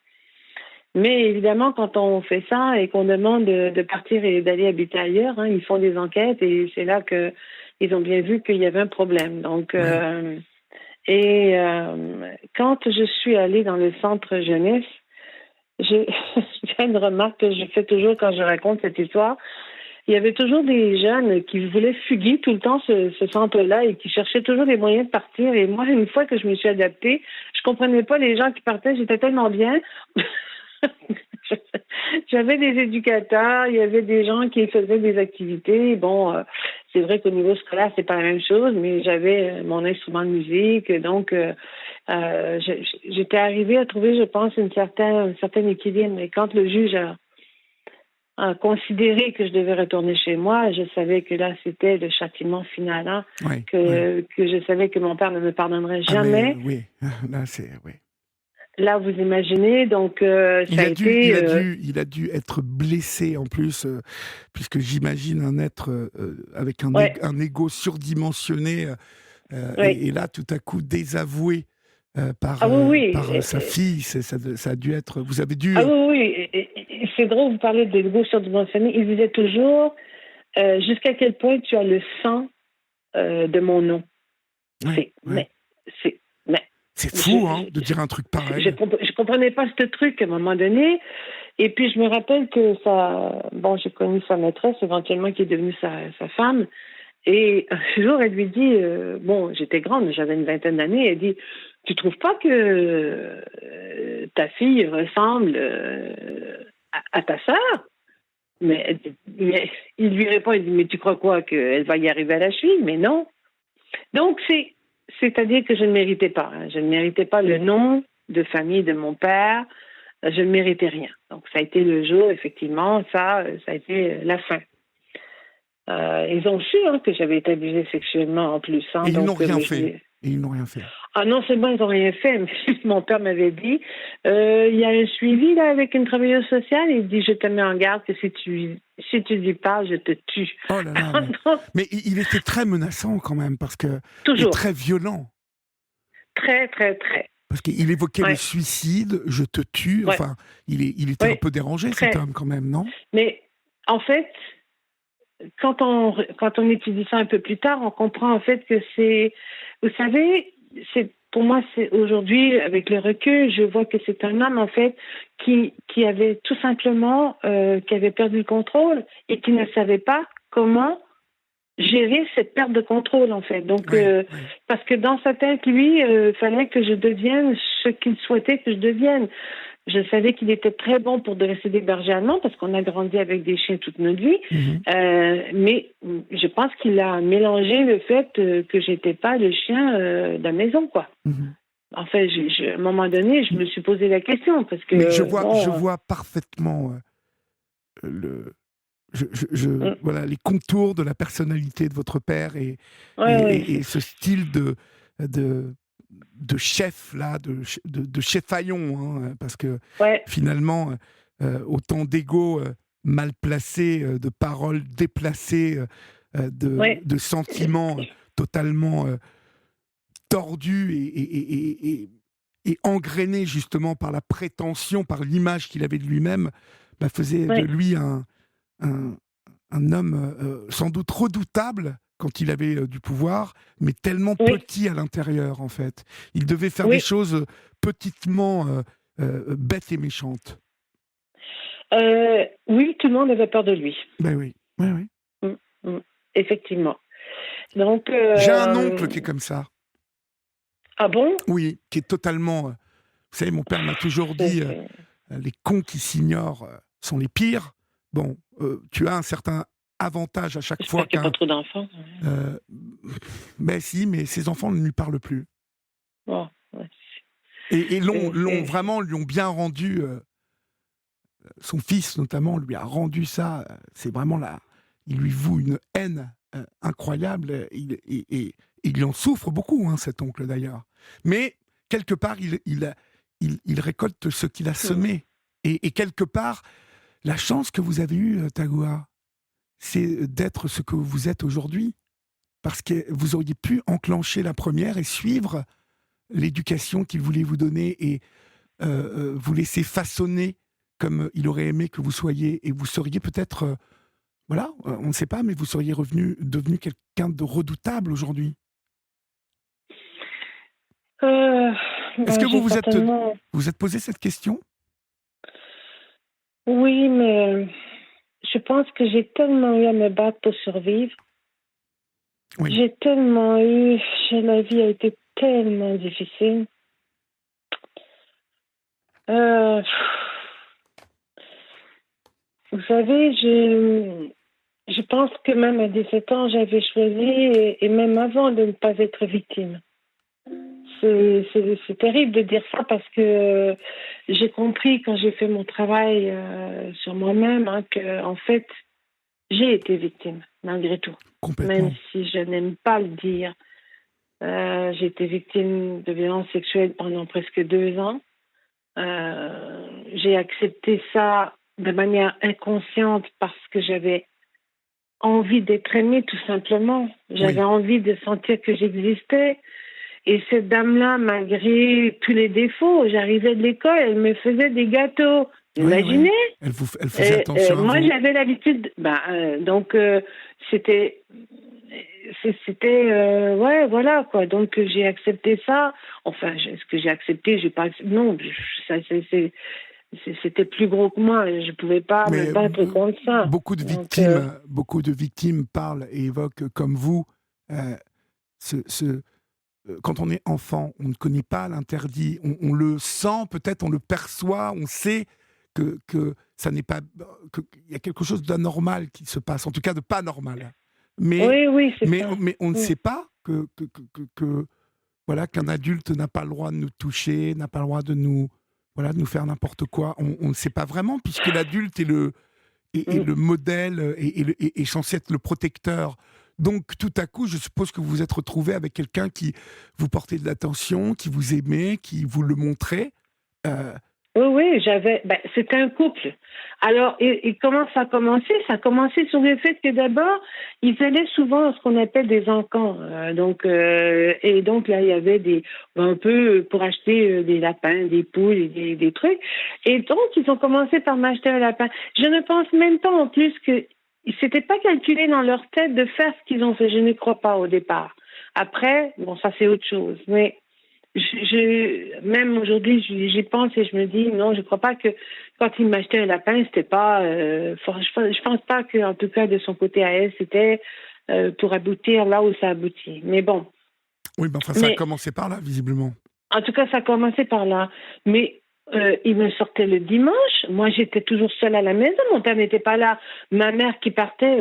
Mais évidemment, quand on fait ça et qu'on demande de partir et d'aller habiter ailleurs, ils font des enquêtes et c'est là qu'ils ont bien vu qu'il y avait un problème. Donc, quand je suis allée dans le centre jeunesse, j'ai une remarque que je fais toujours quand je raconte cette histoire. Il y avait toujours des jeunes qui voulaient fuguer tout le temps ce centre-là et qui cherchaient toujours des moyens de partir. Et moi, une fois que je me suis adaptée, je comprenais pas les gens qui partaient. J'étais tellement bien. J'avais des éducateurs, il y avait des gens qui faisaient des activités. Bon, c'est vrai qu'au niveau scolaire, c'est pas la même chose, mais j'avais mon instrument de musique. Donc, j'étais arrivée à trouver, je pense, un certain équilibre. Mais quand le juge a considéré que je devais retourner chez moi, je savais que là, c'était le châtiment final, que je savais que mon père ne me pardonnerait jamais. Oui, là, c'est... Oui. Là, vous imaginez, donc ça a été... il a dû être blessé en plus, puisque j'imagine un être avec ouais, un ego surdimensionné, ouais. et là, tout à coup, désavoué Ah oui, par oui. sa fille. Ça a dû être. Vous avez dû. Ah oui, oui. C'est drôle, vous parlez de l'ego surdimensionné. Il disait toujours jusqu'à quel point tu as le sang de mon nom. Ouais, C'est, ouais. mais, c'est, mais, C'est je, fou, hein, de dire un truc pareil. je comprenais pas ce truc à un moment donné. Et puis, je me rappelle que j'ai connu sa maîtresse, éventuellement, qui est devenue sa femme. Et un jour, elle lui dit, j'étais grande, j'avais une vingtaine d'années, elle dit, tu trouves pas que ta fille ressemble à ta sœur? Mais il lui répond, il dit, mais tu crois quoi, qu'elle va y arriver à la cheville? Mais non. Donc, c'est-à-dire que je ne méritais pas. Hein. Je ne méritais pas le nom de famille de mon père. Je ne méritais rien. Donc, ça a été le jour, effectivement, ça a été la fin. Ils ont su que j'avais été abusée sexuellement en plus. Hein, Et ils n'ont donc, rien fait. Et ils n'ont rien fait. Ah non seulement ils n'ont rien fait, mais mon père m'avait dit, il y a un suivi là avec une travailleuse sociale. Il dit, je te mets en garde que si tu dis pas, je te tue. Oh là là. Donc, Mais il était très menaçant quand même, parce que et toujours. très violent. Très, très, très. Parce qu'il évoquait le Ouais. suicide, je te tue. Ouais. Enfin, il était un Ouais. peu dérangé, Très. cet homme, quand même, non? Mais en fait, quand on étudie ça un peu plus tard, on comprend en fait que c'est, vous savez, pour moi, c'est aujourd'hui, avec le recul, je vois que c'est un homme en fait qui avait tout simplement qui avait perdu le contrôle et qui ne savait pas comment gérer cette perte de contrôle en fait. Donc Ouais. parce que dans sa tête, lui, fallait que je devienne ce qu'il souhaitait que je devienne. Je savais qu'il était très bon pour dresser des bergers allemands parce qu'on a grandi avec des chiens toute notre vie. Mhm. Mais je pense qu'il a mélangé le fait que j'étais pas le chien de la maison, quoi. Mhm. En fait, à un moment donné, je me suis posé la question parce que Mais je vois parfaitement le, mm, voilà, les contours de la personnalité de votre père ouais, et ce style de, de chef, là, de chefaillon, hein, parce que ouais, finalement, autant d'ego mal placé, de paroles déplacées, ouais, de sentiments totalement tordus et engrainés justement par la prétention, par l'image qu'il avait de lui-même, faisait de ouais, lui un, un homme sans doute redoutable quand il avait du pouvoir, mais tellement oui, petit à l'intérieur, en fait. Il devait faire des oui. choses petitement bêtes et méchantes. Oui, tout le monde avait peur de lui. Ben oui, oui, oui. Mm, mm, effectivement. Donc, J'ai un oncle qui est comme ça. ah bon? Oui, qui est totalement... vous savez, mon père m'a toujours C'est- dit, c'est- les cons qui s'ignorent sont les pires. Bon, tu as un certain avantage à chaque fois J'espère qu'il n'y a pas qu'un... trop d'enfants. Euh, ben si, mais ses enfants ne lui parlent plus. Bon, ouais. Et C'est- lui ont bien rendu, son fils notamment lui a rendu ça, c'est vraiment là, il lui voue une haine incroyable, et il en souffre beaucoup, hein, cet oncle d'ailleurs. Mais quelque part, il récolte ce qu'il a Mm. semé. Et quelque part, la chance que vous avez eue, Tagoua, c'est d'être ce que vous êtes aujourd'hui. Parce que vous auriez pu enclencher la première et suivre l'éducation qu'il voulait vous donner et vous laisser façonner comme il aurait aimé que vous soyez. Et vous seriez peut-être, voilà, on ne sait pas, mais vous seriez devenu quelqu'un de redoutable aujourd'hui. Euh, Est-ce que j'ai certainement... vous êtes posé cette question? Oui, mais je pense que j'ai tellement eu à me battre pour survivre. Oui. J'ai tellement eu... La vie a été tellement difficile. Euh, vous savez, je pense que même à 17 ans, j'avais choisi, et même avant, de ne pas être victime. C'est terrible de dire ça parce que j'ai compris quand j'ai fait mon travail sur moi-même que, en fait, j'ai été victime, malgré tout. Complètement. Même si je n'aime pas le dire. J'ai été victime de violences sexuelles pendant presque 2 ans. J'ai accepté ça de manière inconsciente parce que j'avais envie d'être aimée, tout simplement. J'avais envie de sentir que j'existais. Et cette dame-là, malgré tous les défauts, j'arrivais de l'école, elle me faisait des gâteaux. Imaginez. Elle faisait attention à moi, vous. j'avais l'habitude. Donc, c'était. Ouais, voilà, quoi. Donc, j'ai accepté ça. Enfin, est-ce que j'ai accepté? J'ai pas. Non, ça, c'était plus gros que moi. Je ne pouvais pas me battre contre ça. Beaucoup de victimes parlent et évoquent, comme vous, quand on est enfant, on ne connaît pas l'interdit, on le sent, peut-être on le perçoit, on sait que ça n'est pas, qu'il y a quelque chose d'anormal qui se passe, en tout cas de pas normal. Oui, c'est ça. Mais on ne sait pas voilà, qu'un adulte n'a pas le droit de nous toucher, n'a pas le droit de nous faire n'importe quoi. On ne sait pas vraiment, puisque l'adulte est le modèle, est censé être le protecteur. Donc, tout à coup, je suppose que vous vous êtes retrouvé avec quelqu'un qui vous portait de l'attention, qui vous aimait, qui vous le montrait. Oui, c'était un couple. Alors, et comment ça a commencé? Ça a commencé sur le fait que d'abord, ils allaient souvent à ce qu'on appelle des encans. Et donc là, il y avait un peu pour acheter des lapins, des poules et des trucs. Et donc, ils ont commencé par m'acheter un lapin. Je ne pense même pas en plus que s'était pas calculé dans leur tête de faire ce qu'ils ont fait. Je ne crois pas au départ. Après, bon, ça c'est autre chose. Mais même aujourd'hui, j'y pense et je me dis non, je crois pas que quand il m'achetait un lapin, c'était pas. Je pense pas que, en tout cas, de son côté à elle, c'était pour aboutir là où ça aboutit. Mais bon. Oui, ça a commencé par là, visiblement. En tout cas, ça a commencé par là. Mais il me sortait le dimanche. Moi, j'étais toujours seule à la maison. Mon père n'était pas là. Ma mère qui partait,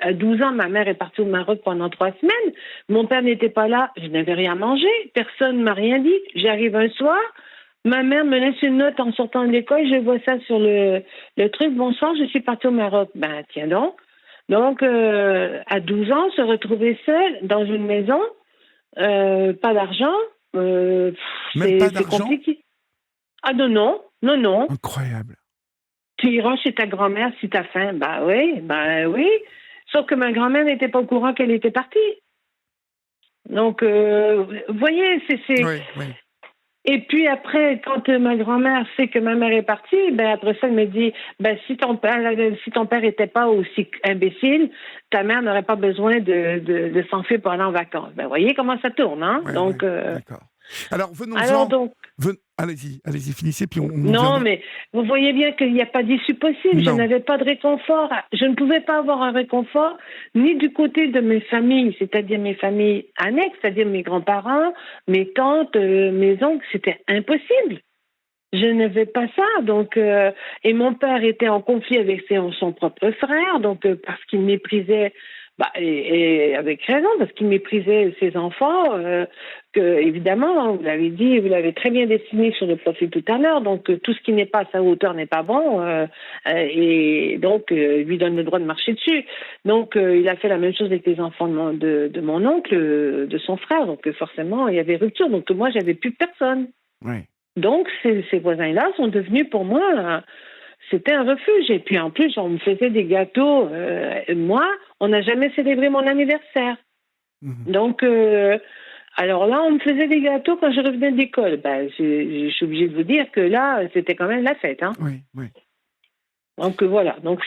à 12 ans, ma mère est partie au Maroc pendant 3 semaines. Mon père n'était pas là. Je n'avais rien mangé. Personne ne m'a rien dit. J'arrive un soir. Ma mère me laisse une note en sortant de l'école. Je vois ça sur le truc. Bonsoir, je suis partie au Maroc. Ben, tiens donc. Donc, à 12 ans, se retrouver seule dans une maison, pas d'argent, c'est compliqué. Ah non. Incroyable. Tu iras chez ta grand-mère si t'as faim. Bah oui. Sauf que ma grand-mère n'était pas au courant qu'elle était partie. Donc, vous voyez, c'est... Oui. Et puis après, quand ma grand-mère sait que ma mère est partie, après ça, elle me dit, si ton père était pas aussi imbécile, ta mère n'aurait pas besoin de s'enfuir pour aller en vacances. Vous voyez comment ça tourne, hein? Ouais, donc, d'accord. Alors, venons-en. Allez-y, finissez, puis on Non, mais vous voyez bien qu'il n'y a pas d'issue possible. Non. Je n'avais pas de réconfort. Je ne pouvais pas avoir un réconfort ni du côté de mes familles, c'est-à-dire mes familles annexes, c'est-à-dire mes grands-parents, mes tantes, mes oncles. C'était impossible. Je n'avais pas ça. Donc, et mon père était en conflit avec son propre frère, donc parce qu'il méprisait. Et avec raison, parce qu'il méprisait ses enfants, que évidemment, vous l'avez dit, vous l'avez très bien dessiné sur le profil tout à l'heure, donc tout ce qui n'est pas à sa hauteur n'est pas bon, et donc lui donne le droit de marcher dessus. Donc il a fait la même chose avec les enfants de mon oncle, de son frère, donc forcément il y avait rupture, donc moi j'avais plus personne. Oui. Donc ces voisins-là sont devenus pour moi... C'était un refuge. Et puis en plus, on me faisait des gâteaux. Moi, on n'a jamais célébré mon anniversaire. Mmh. Donc, alors là, on me faisait des gâteaux quand je revenais de l'école. Je suis obligée de vous dire que là, c'était quand même la fête. Hein. Oui. Donc voilà. Donc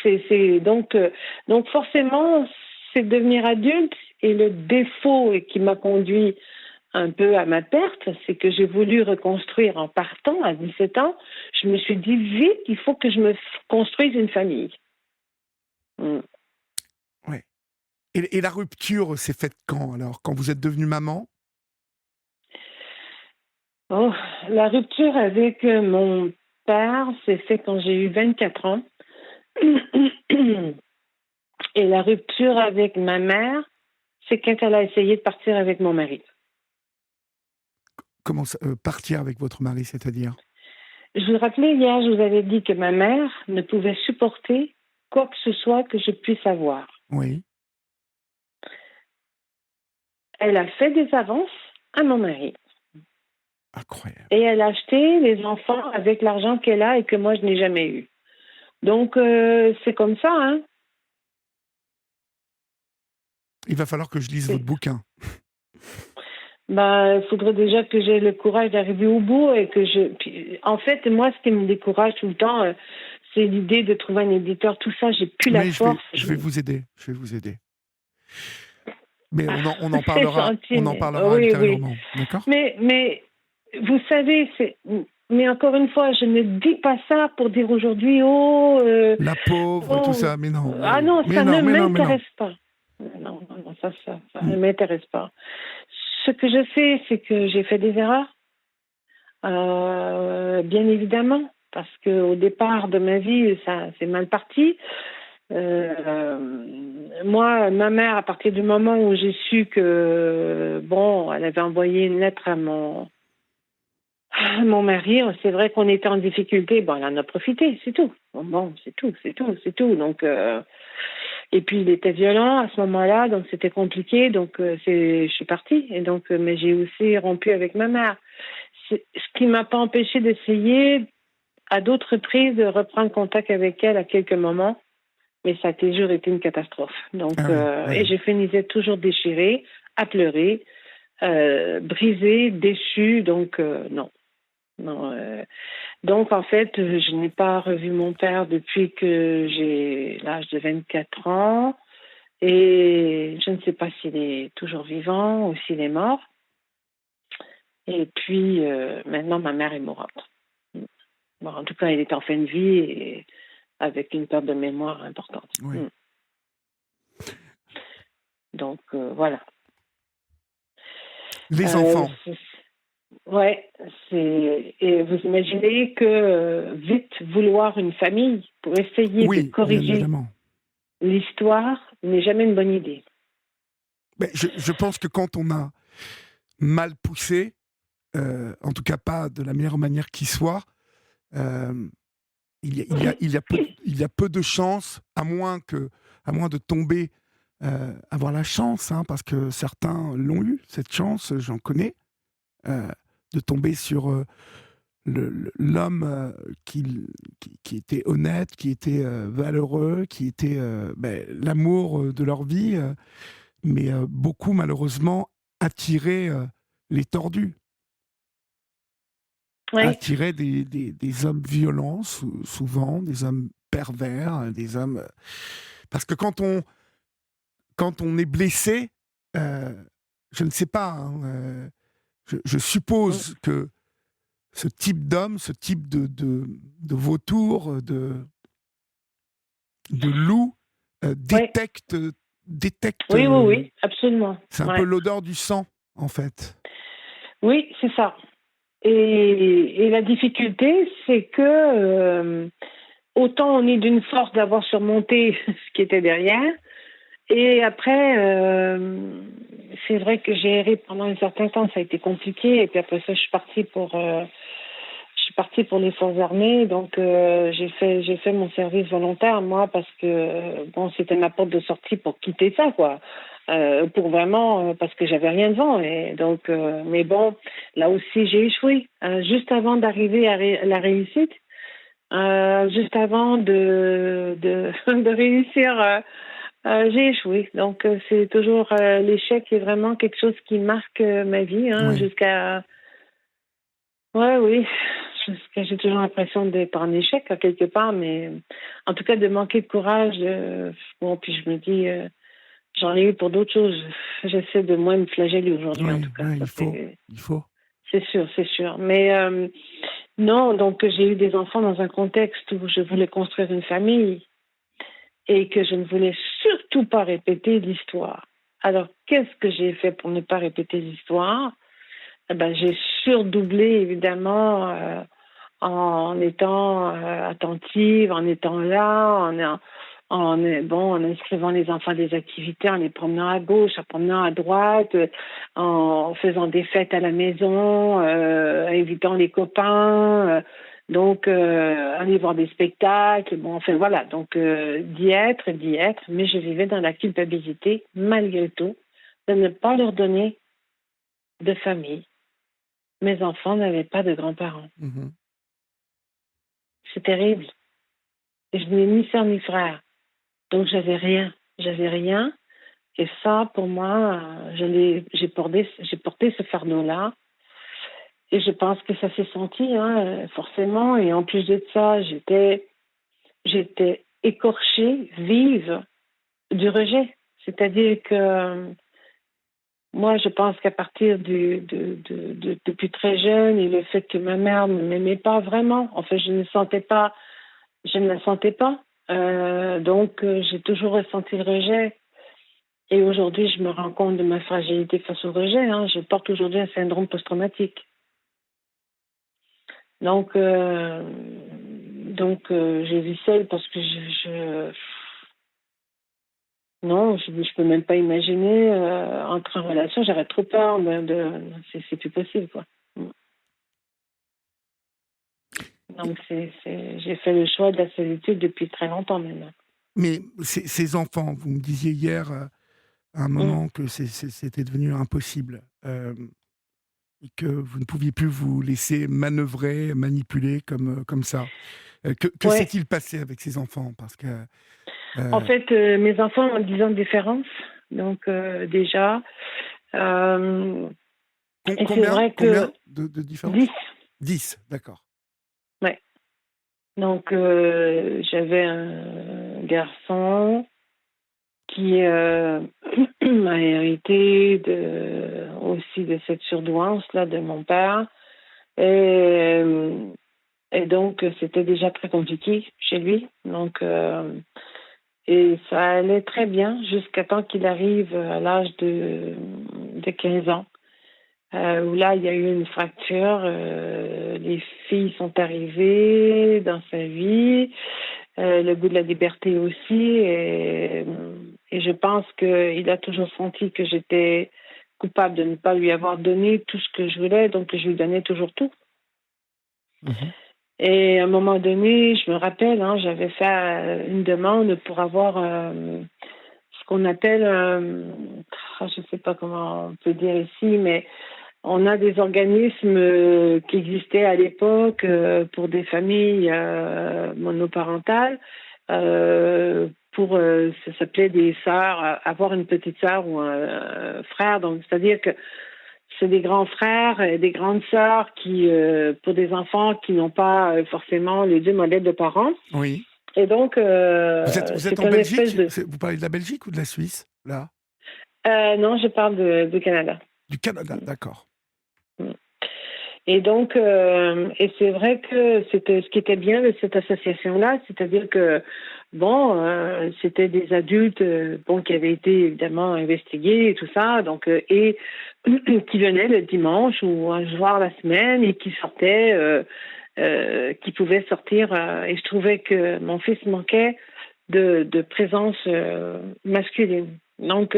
donc forcément, c'est devenir adulte et le défaut qui m'a conduit un peu à ma perte, c'est que j'ai voulu reconstruire en partant à 17 ans. Je me suis dit vite, il faut que je me construise une famille. Ouais. Et la rupture s'est faite quand, alors? Quand vous êtes devenue maman? Oh, la rupture avec mon père s'est faite quand j'ai eu 24 ans. Et la rupture avec ma mère, c'est quand elle a essayé de partir avec mon mari. Comment ça, partir avec votre mari, c'est-à-dire? Je vous rappelais hier, je vous avais dit que ma mère ne pouvait supporter quoi que ce soit que je puisse avoir. Oui. Elle a fait des avances à mon mari. Incroyable. Et elle a acheté les enfants avec l'argent qu'elle a et que moi, je n'ai jamais eu. Donc, c'est comme ça, hein. Il va falloir que je lise votre bouquin. Il faudrait déjà que j'ai le courage d'arriver au bout et que je. Puis, en fait, moi, ce qui me décourage tout le temps, c'est l'idée de trouver un éditeur. Tout ça, j'ai plus la Mais force. je vais vous aider. Je vais vous aider. Mais on en C'est parlera. gentil, On en mais parlera oui, ultérieurement. oui. D'accord? Mais vous savez, mais encore une fois, je ne dis pas ça pour dire aujourd'hui, La pauvre, tout oh, ça. Mais non. ah non, Mais ça non, ne mais non, mais non. m'intéresse pas. Non, non, non, ça ne m'intéresse pas. Ce que je sais, c'est que j'ai fait des erreurs, bien évidemment, parce qu'au départ de ma vie, ça c'est mal parti. Moi, ma mère, à partir du moment où j'ai su que, bon, elle avait envoyé une lettre à mon mari, c'est vrai qu'on était en difficulté. Bon, elle en a profité, c'est tout. Bon, c'est tout. Donc, et puis il était violent à ce moment-là, donc c'était compliqué. Donc, je suis partie. Et donc, mais j'ai aussi rompu avec ma mère. Ce qui m'a pas empêché d'essayer à d'autres reprises de reprendre contact avec elle à quelques moments. Mais ça a toujours été une catastrophe. Donc, et je finissais toujours déchirée, à pleurer, brisée, déçue. Donc, non. Non, donc, en fait, je n'ai pas revu mon père depuis que j'ai l'âge de 24 ans. Et je ne sais pas s'il est toujours vivant ou s'il est mort. Et puis, maintenant, ma mère est morte. Bon, en tout cas, elle est en fin de vie et avec une perte de mémoire importante. Oui. Donc, voilà. Les enfants. Ouais, et vous imaginez que vite vouloir une famille pour essayer de corriger l'histoire n'est jamais une bonne idée. Mais je pense que quand on a mal poussé, en tout cas pas de la meilleure manière qui soit, il y a peu de chances, à moins de tomber, avoir la chance, hein, parce que certains l'ont eu, cette chance, j'en connais, de tomber sur l'homme qui était honnête, qui était valeureux, qui était l'amour de leur vie, mais beaucoup malheureusement attiraient les tordus. Oui. Attirer des hommes violents, souvent, des hommes pervers, des hommes... Parce que quand on est blessé, je ne sais pas, hein, je suppose que ce type d'homme, ce type de vautour, de loup, détecte... Oui, absolument. C'est un peu l'odeur du sang, en fait. Oui, c'est ça. Et la difficulté, c'est que autant on est d'une force d'avoir surmonté ce qui était derrière, et après, c'est vrai que j'ai erré pendant un certain temps, ça a été compliqué, et puis après ça, je suis partie pour les forces armées, donc j'ai fait mon service volontaire, moi, parce que bon, c'était ma porte de sortie pour quitter ça, quoi. Pour vraiment, parce que j'avais rien devant. Et donc, mais bon, là aussi, j'ai échoué. Juste avant d'arriver à la réussite, juste avant de réussir, j'ai échoué. Donc, c'est toujours l'échec est vraiment quelque chose qui marque ma vie, hein, jusqu'à... Oui. J'ai toujours l'impression d'être en échec à quelque part, mais en tout cas, de manquer de courage. Bon, puis je me dis... J'en ai eu pour d'autres choses. J'essaie de moins me flageller aujourd'hui, en tout cas. Il faut. C'est sûr. Mais non, donc j'ai eu des enfants dans un contexte où je voulais construire une famille et que je ne voulais surtout pas répéter l'histoire. Alors, qu'est-ce que j'ai fait pour ne pas répéter l'histoire? J'ai surdoublé, évidemment, en étant attentive, en étant là, en inscrivant les enfants à des activités, en les promenant à gauche, en promenant à droite, en faisant des fêtes à la maison, invitant les copains, donc aller voir des spectacles. Bon, enfin voilà, donc d'y être, mais je vivais dans la culpabilité, malgré tout, de ne pas leur donner de famille. mes enfants n'avaient pas de grands-parents. Mhm. C'est terrible. Et je n'ai ni sœur ni frère. Donc, j'avais rien. J'avais rien. Et ça, pour moi, j'ai porté ce fardeau-là. Et je pense que ça s'est senti, hein, forcément. Et en plus de ça, j'étais écorchée, vive du rejet. C'est-à-dire que moi, je pense qu'à partir depuis très jeune, et le fait que ma mère ne m'aimait pas vraiment, en fait, je ne la sentais pas. Donc, j'ai toujours ressenti le rejet. Et aujourd'hui, je me rends compte de ma fragilité face au rejet. Hein. Je porte aujourd'hui un syndrome post-traumatique. Donc, je vis seule parce que non, je peux même pas imaginer entrer en relation. J'aurais trop peur c'est plus possible, quoi. Donc, j'ai fait le choix de la solitude depuis très longtemps maintenant. Mais ces enfants, vous me disiez hier à un moment que c'était devenu impossible et que vous ne pouviez plus vous laisser manœuvrer, manipuler comme ça. Que s'est-il passé avec ces enfants? Parce que en fait, mes enfants ont 10 ans de différence. Donc, déjà. Combien de différence? 10. 10, d'accord. Ouais. Donc, j'avais un garçon qui a hérité aussi de cette surdouance-là de mon père. Et donc, c'était déjà très compliqué chez lui. Donc, et ça allait très bien jusqu'à temps qu'il arrive à l'âge de 15 ans. Où là, il y a eu une fracture. Les filles sont arrivées dans sa vie. Le goût de la liberté aussi. Et je pense qu'il a toujours senti que j'étais coupable de ne pas lui avoir donné tout ce que je voulais. Donc, je lui donnais toujours tout. Mm-hmm. Et à un moment donné, je me rappelle, j'avais fait une demande pour avoir ce qu'on appelle, je ne sais pas comment on peut dire ici, mais on a des organismes qui existaient à l'époque pour des familles monoparentales. Ça s'appelait des sœurs, avoir une petite sœur ou un frère. Donc, c'est-à-dire que c'est des grands frères et des grandes sœurs qui, pour des enfants qui n'ont pas forcément les deux modèles de parents. Oui. Et donc, vous êtes en Belgique Vous parlez de la Belgique ou de la Suisse, là? Non, je parle du Canada. Du Canada, d'accord. Et donc, et c'est vrai que c'était ce qui était bien de cette association-là, c'est-à-dire que c'était des adultes qui avaient été évidemment investigués et tout ça, donc et qui venaient le dimanche ou un soir la semaine et qui sortaient, qui pouvaient sortir. Et je trouvais que mon fils manquait de présence masculine. Donc,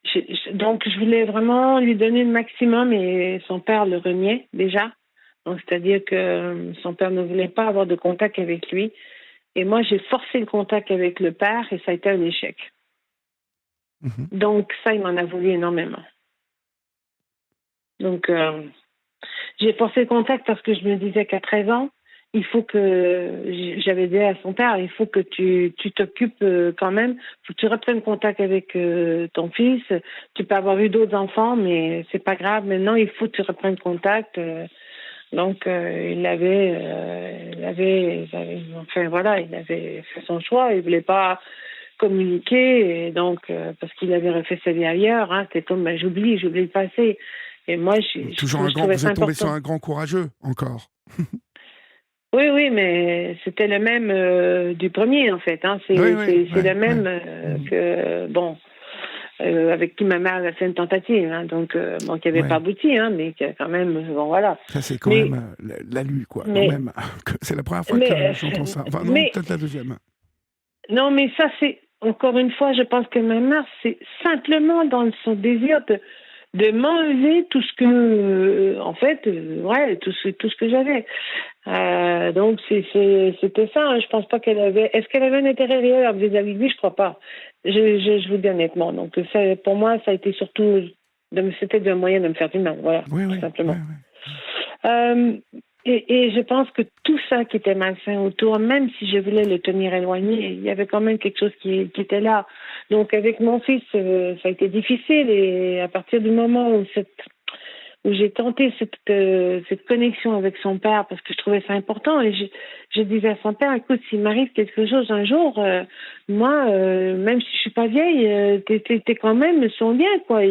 je voulais vraiment lui donner le maximum et son père le reniait déjà. Donc, c'est-à-dire que son père ne voulait pas avoir de contact avec lui. Et moi, j'ai forcé le contact avec le père et ça a été un échec. Mm-hmm. Donc, ça, il m'en a voulu énormément. Donc, j'ai forcé le contact parce que je me disais qu'à 13 ans, il faut que, j'avais dit à son père, il faut que tu t'occupes quand même, il faut que tu reprennes contact avec ton fils. Tu peux avoir eu d'autres enfants, mais c'est pas grave. Maintenant, il faut que tu reprennes contact. Donc, il avait fait son choix. Il voulait pas communiquer, et donc parce qu'il avait refait sa vie ailleurs. C'était comme j'oublie le passé. Et moi, vous êtes tombé sur un grand courageux encore. Oui, mais c'était le même du premier, en fait. C'est le même que, avec qui ma mère a fait une tentative, qui n'avait pas abouti, mais qui a quand même, voilà. Ça, c'est quand même la lue, quoi, quand même. C'est la première fois que j'entends ça. Enfin, non, peut-être la deuxième. Non, mais ça, c'est, encore une fois, je pense que ma mère, c'est simplement dans son désir de m'enlever tout ce que, tout ce que j'avais. Donc, c'était ça. Je pense pas qu'elle avait... Est-ce qu'elle avait un intérêt réel vis-à-vis de lui? Je crois pas. Je vous dis honnêtement. Donc, pour moi, ça a été surtout... C'était un moyen de me faire du mal. Voilà, tout simplement. Euh, et je pense que tout ça qui était malsain autour, même si je voulais le tenir éloigné, il y avait quand même quelque chose qui était là. Donc avec mon fils, ça a été difficile. Et à partir du moment où j'ai tenté cette connexion avec son père, parce que je trouvais ça important, et je disais à son père, écoute, s'il m'arrive quelque chose un jour, moi, même si je suis pas vieille, t'es quand même son lien, quoi.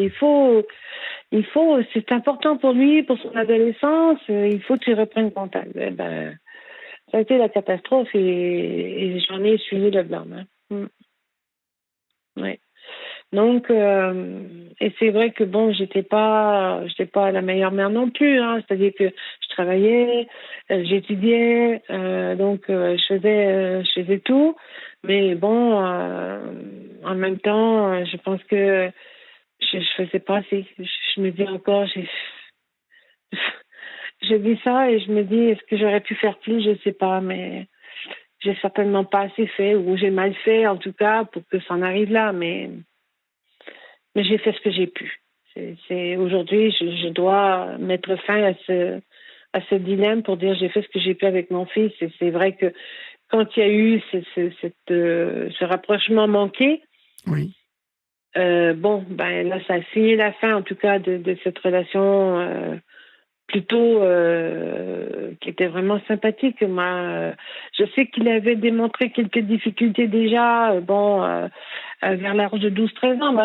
C'est important pour lui, pour son adolescence, il faut que tu reprennes contact. Eh ben, ça a été la catastrophe et j'en ai suivi le blâme. Hein. Ouais. Donc, et c'est vrai que bon, j'étais pas la meilleure mère non plus. Hein. C'est-à-dire que je travaillais, j'étudiais, je faisais tout. Mais bon, en même temps, je pense que je faisais pas assez. Je me dis encore, je dis ça et je me dis, est-ce que j'aurais pu faire plus? Je sais pas, mais j'ai certainement pas assez fait ou j'ai mal fait en tout cas pour que ça en arrive là. Mais j'ai fait ce que j'ai pu. Aujourd'hui, je dois mettre fin à ce dilemme pour dire j'ai fait ce que j'ai pu avec mon fils. Et c'est vrai que quand il y a eu ce rapprochement manqué, Oui. Bon, ben là, ça a signé la fin, en tout cas, de cette relation plutôt qui était vraiment sympathique. Moi, je sais qu'il avait démontré quelques difficultés déjà, vers l'âge de 12-13 ans,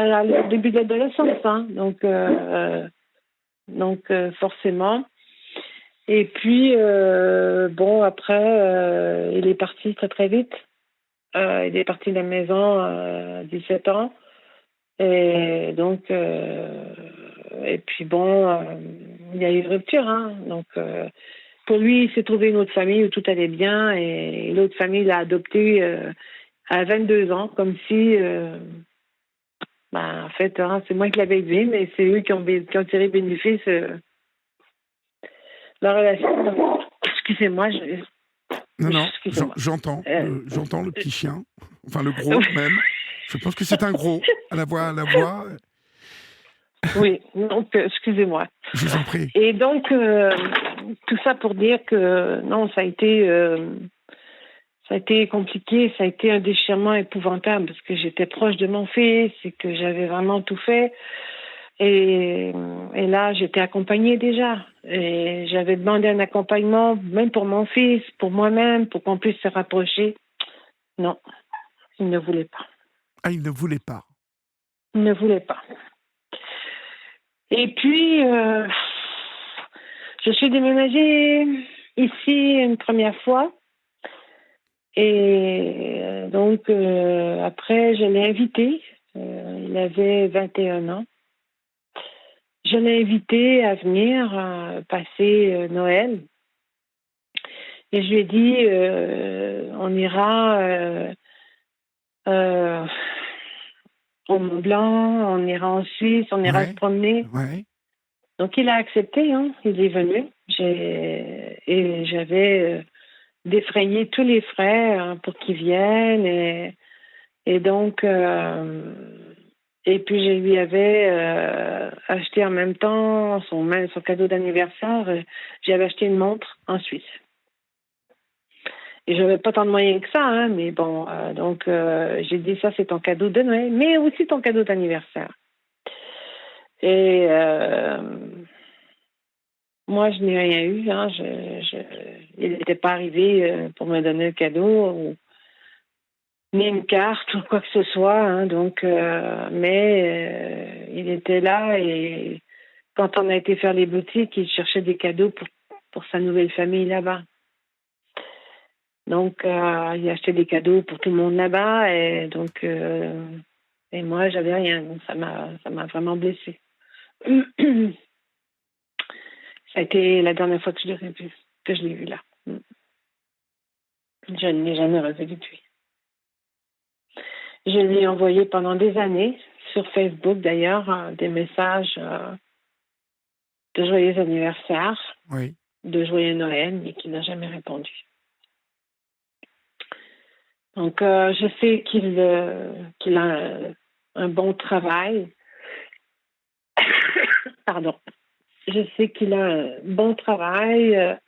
au début de l'adolescence. Hein, forcément. Et puis, bon, après, il est parti très, très vite. Il est parti de la maison à 17 ans. Et donc, et puis bon, il y a eu une rupture. Hein, donc, pour lui, il s'est trouvé une autre famille où tout allait bien et l'autre famille l'a adopté à 22 ans, comme si, en fait, hein, c'est moi qui l'avais élevé, mais c'est eux qui ont tiré bénéfice de la relation. Excusez-moi, Non, excusez-moi. j'entends le petit chien, enfin le gros même. Je pense que c'est un gros à la voix. Oui, donc excusez-moi. Je vous en prie. Et donc tout ça pour dire que non, ça a été compliqué, ça a été un déchirement épouvantable parce que j'étais proche de mon fils et que j'avais vraiment tout fait. Et là, j'étais accompagnée déjà. Et j'avais demandé un accompagnement, même pour mon fils, pour moi-même, pour qu'on puisse se rapprocher. Non, il ne voulait pas. Ah, il ne voulait pas. Il ne voulait pas. Et puis, je suis déménagée ici une première fois. Et donc, après, je l'ai invité. Il avait 21 ans. Je l'ai invité à venir passer Noël. Et je lui ai dit, on ira au Mont Blanc, on ira en Suisse, on ira se promener. Ouais. Donc, il a accepté, hein, il est venu. Et j'avais défrayé tous les frais hein, pour qu'il vienne. Et donc, et puis je lui avais acheté en même temps son cadeau d'anniversaire. J'avais acheté une montre en Suisse. Et je n'avais pas tant de moyens que ça, hein, mais bon, donc j'ai dit ça c'est ton cadeau de Noël, mais aussi ton cadeau d'anniversaire. Et moi, je n'ai rien eu. Hein, il n'était pas arrivé pour me donner le cadeau, ni une carte ou quoi que ce soit. Hein, donc, mais il était là et quand on a été faire les boutiques, il cherchait des cadeaux pour sa nouvelle famille là-bas. Donc, il a acheté des cadeaux pour tout le monde là-bas et donc, et moi, j'avais rien. Donc, ça m'a vraiment blessée. Ça a été la dernière fois que je l'ai vu là. Je ne l'ai jamais revu depuis. Je lui ai envoyé pendant des années, sur Facebook d'ailleurs, des messages de joyeux anniversaire, oui. de joyeux Noël, mais qui n'a jamais répondu. Donc, je sais qu'il a un bon travail. Pardon. Je sais qu'il a un bon travail,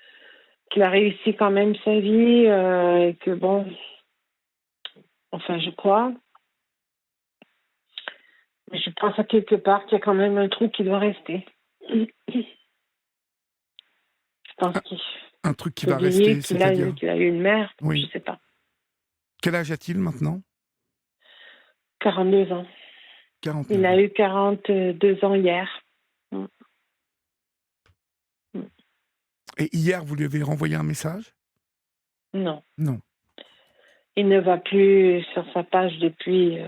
qu'il a réussi quand même sa vie, et que bon, enfin, je crois. Mais je pense à quelque part qu'il y a quand même un trou qui doit rester. Je pense Ah, qu'il un truc qui faut va oublier rester, c'est-à-dire? qu'il a eu une mère, je Oui. sais pas. Quel âge a-t-il maintenant? 42 ans. Il 49 a ans. eu 42 ans hier. Mm. Mm. Et hier, vous lui avez renvoyé un message? Non. Non. Il ne va plus sur sa page depuis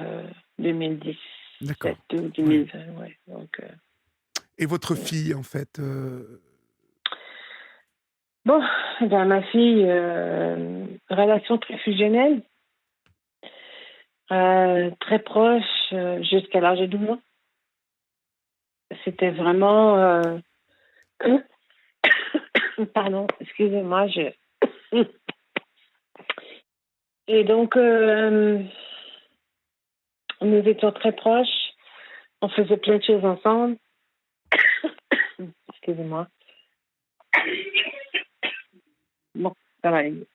2017 D'accord. ou Oui. 2020. Ouais. Donc, Et votre fille, en fait, bon, ben, ma fille, relation très fusionnelle, très proche jusqu'à l'âge de 12 ans. C'était vraiment... pardon, excusez-moi. Et donc, nous étions très proches. On faisait plein de choses ensemble. Excusez-moi. Bon, ça va aller.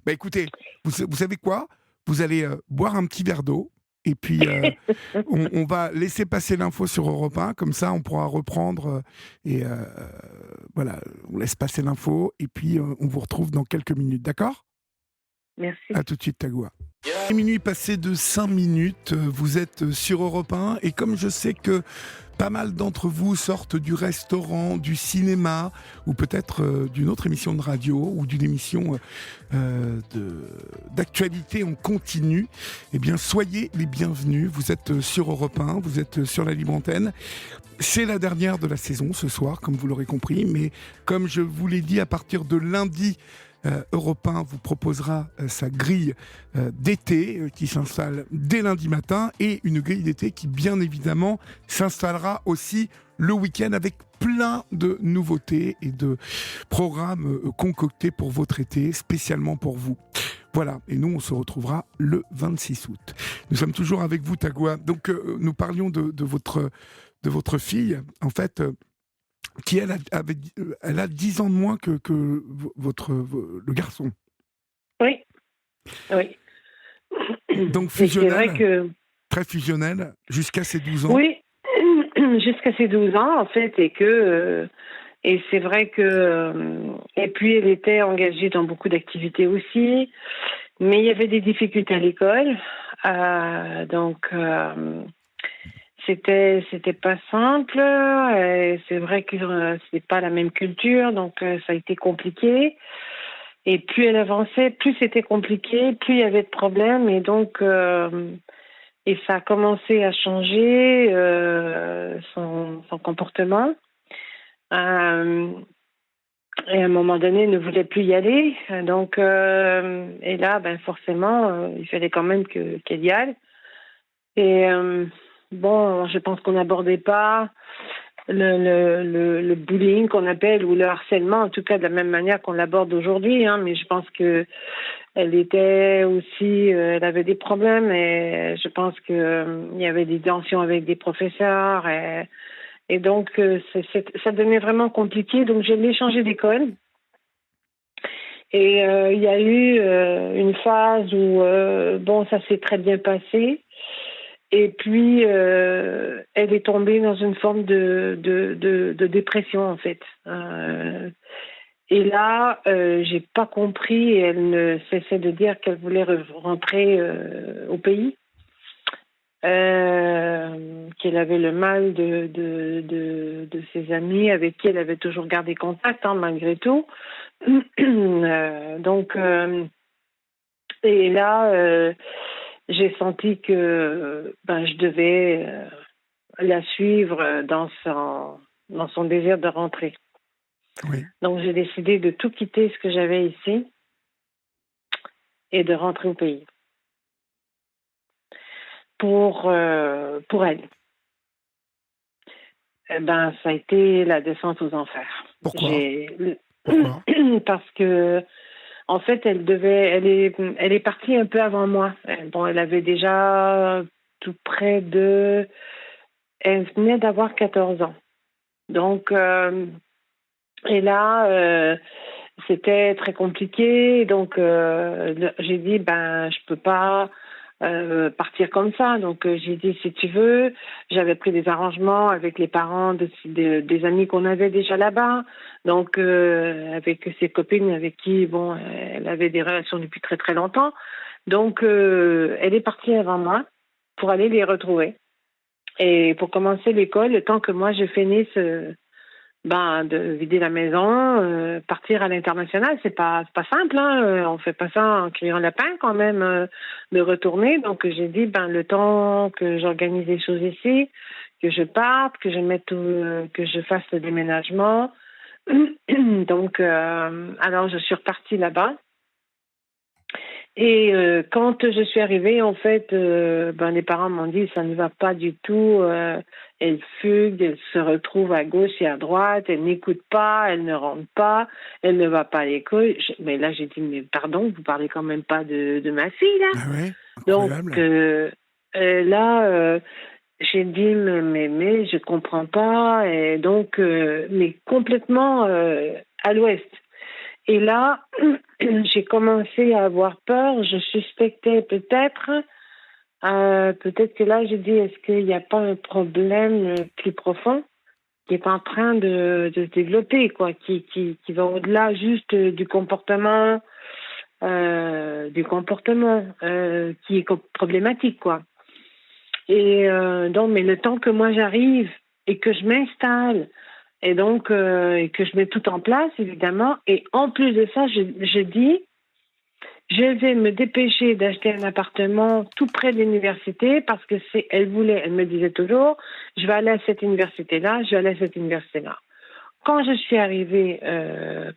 bah écoutez, vous savez quoi? Vous allez boire un petit verre d'eau. Et puis, on va laisser passer l'info sur Europe 1, comme ça on pourra reprendre. Et voilà, on laisse passer l'info, et puis on vous retrouve dans quelques minutes, d'accord? Merci. À tout de suite, Tagoua. Minuit passé de 5 minutes, vous êtes sur Europe 1, et comme je sais que pas mal d'entre vous sortent du restaurant, du cinéma, ou peut-être d'une autre émission de radio, ou d'une émission d'actualité en continu, eh bien soyez les bienvenus. Vous êtes sur Europe 1, vous êtes sur la libre antenne. C'est la dernière de la saison ce soir, comme vous l'aurez compris, mais comme je vous l'ai dit, à partir de lundi, Europe 1 vous proposera sa grille d'été qui s'installe dès lundi matin, et une grille d'été qui bien évidemment s'installera aussi le week-end avec plein de nouveautés et de programmes concoctés pour votre été, spécialement pour vous. Voilà, et nous on se retrouvera le 26 août. Nous sommes toujours avec vous, Tagoua. Donc nous parlions de votre fille, en fait, qui elle a 10 ans de moins que le garçon. Oui, oui. Donc Et c'est vrai fusionnel, que... très fusionnel, jusqu'à ses 12 ans. Oui, jusqu'à ses 12 ans, en fait, et c'est vrai que... et puis, elle était engagée dans beaucoup d'activités aussi, mais il y avait des difficultés à l'école. Donc, c'était pas simple. Et c'est vrai que c'est pas la même culture, donc ça a été compliqué. Et plus elle avançait, plus c'était compliqué, plus il y avait de problèmes. Et donc... et ça a commencé à changer son comportement. Et à un moment donné, elle ne voulait plus y aller. Donc, et là, ben forcément, il fallait quand même qu'elle y aille. Et bon, je pense qu'on n'abordait pas le bullying qu'on appelle, ou le harcèlement, en tout cas de la même manière qu'on l'aborde aujourd'hui. Hein, mais je pense que elle était aussi, elle avait des problèmes, et je pense que il y avait des tensions avec des professeurs, et donc ça devenait vraiment compliqué. Donc je l'ai changé d'école, et il y a eu une phase où bon, ça s'est très bien passé, et puis elle est tombée dans une forme de dépression, en fait. Et là, j'ai pas compris, et elle ne cessait de dire qu'elle voulait rentrer au pays, qu'elle avait le mal de ses amis avec qui elle avait toujours gardé contact, hein, malgré tout. Donc, et là, j'ai senti que je devais la suivre dans son désir de rentrer. Oui. Donc, j'ai décidé de tout quitter ce que j'avais ici et de rentrer au pays. Pour elle. Eh ben, ça a été la descente aux enfers. Pourquoi? Pourquoi? Parce que, en fait, elle est partie un peu avant moi. Bon, elle avait déjà tout près de... Elle venait d'avoir 14 ans. Donc, et là, c'était très compliqué. Donc, j'ai dit, je peux pas partir comme ça. Donc, j'ai dit, si tu veux, j'avais pris des arrangements avec les parents des amis qu'on avait déjà là-bas. Donc, avec ses copines avec qui, elle avait des relations depuis très, très longtemps. Donc, elle est partie avant moi pour aller les retrouver. Et pour commencer l'école, le temps que moi, je finisse de vider la maison, partir à l'international, c'est pas simple, hein. On fait pas ça en criant lapin quand même, de retourner. Donc j'ai dit le temps que j'organise les choses ici, que je parte, que je mette que je fasse le déménagement. Donc alors je suis repartie là-bas. Et quand je suis arrivée, en fait, les parents m'ont dit ça ne va pas du tout. Elle fugue, elle se retrouve à gauche et à droite, elle n'écoute pas, elle ne rentre pas, elle ne va pas à l'école. Mais là, j'ai dit mais pardon, vous parlez quand même pas de ma fille là. Ah ouais, Donc incroyable. là, j'ai dit mais je comprends pas. Et donc mais complètement à l'ouest. Et là, j'ai commencé à avoir peur. Je suspectais peut-être que là, j'ai dit, est-ce qu'il n'y a pas un problème plus profond qui est en train de se développer, quoi, qui va au-delà juste du comportement qui est problématique, quoi. Et donc, mais le temps que moi j'arrive et que je m'installe, et donc, et que je mets tout en place, évidemment. Et en plus de ça, je dis, je vais me dépêcher d'acheter un appartement tout près de l'université parce que elle me disait toujours, je vais aller à cette université-là, je vais aller à cette université-là. Quand je suis arrivée,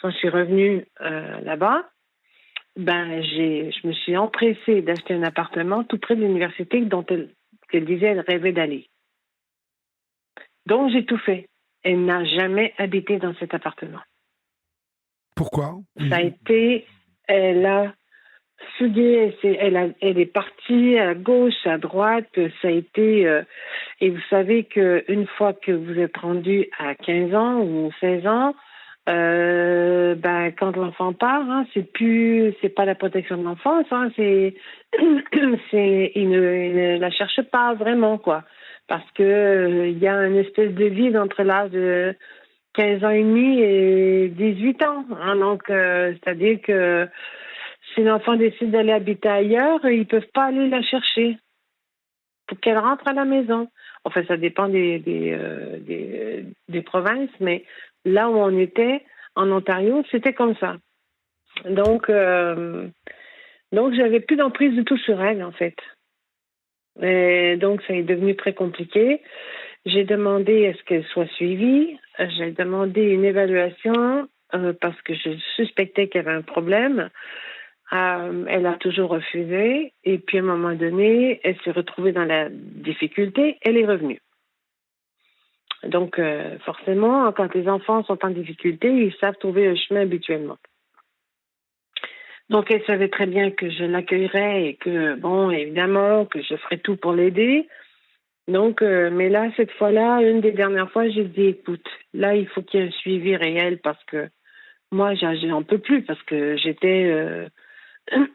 quand je suis revenue là-bas, je me suis empressée d'acheter un appartement tout près de l'université qu'elle disait elle rêvait d'aller. Donc, j'ai tout fait. Elle n'a jamais habité dans cet appartement. Pourquoi? Ça a été, elle a fugué, elle est partie à gauche, à droite, ça a été, et vous savez qu'une fois que vous êtes rendu à 15 ans ou 16 ans, quand l'enfant part, hein, c'est pas la protection de l'enfance, hein, il ne la cherche pas vraiment, quoi. Parce que il y a une espèce de vide entre l'âge de 15 ans et demi et 18 ans. Hein, donc, c'est-à-dire que si l'enfant décide d'aller habiter ailleurs, ils peuvent pas aller la chercher pour qu'elle rentre à la maison. Enfin, ça dépend des provinces, mais là où on était, en Ontario, c'était comme ça. Donc j'avais plus d'emprise du tout sur elle, en fait. Et donc, ça est devenu très compliqué. J'ai demandé à ce qu'elle soit suivie. J'ai demandé une évaluation parce que je suspectais qu'il y avait un problème. Elle a toujours refusé. Et puis, à un moment donné, elle s'est retrouvée dans la difficulté. Elle est revenue. Donc, forcément, quand les enfants sont en difficulté, ils savent trouver un chemin habituellement. Donc, elle savait très bien que je l'accueillerais et que, évidemment, que je ferais tout pour l'aider. Donc, mais là, cette fois-là, une des dernières fois, j'ai dit, écoute, là, il faut qu'il y ait un suivi réel parce que moi, j'en peux plus parce que j'étais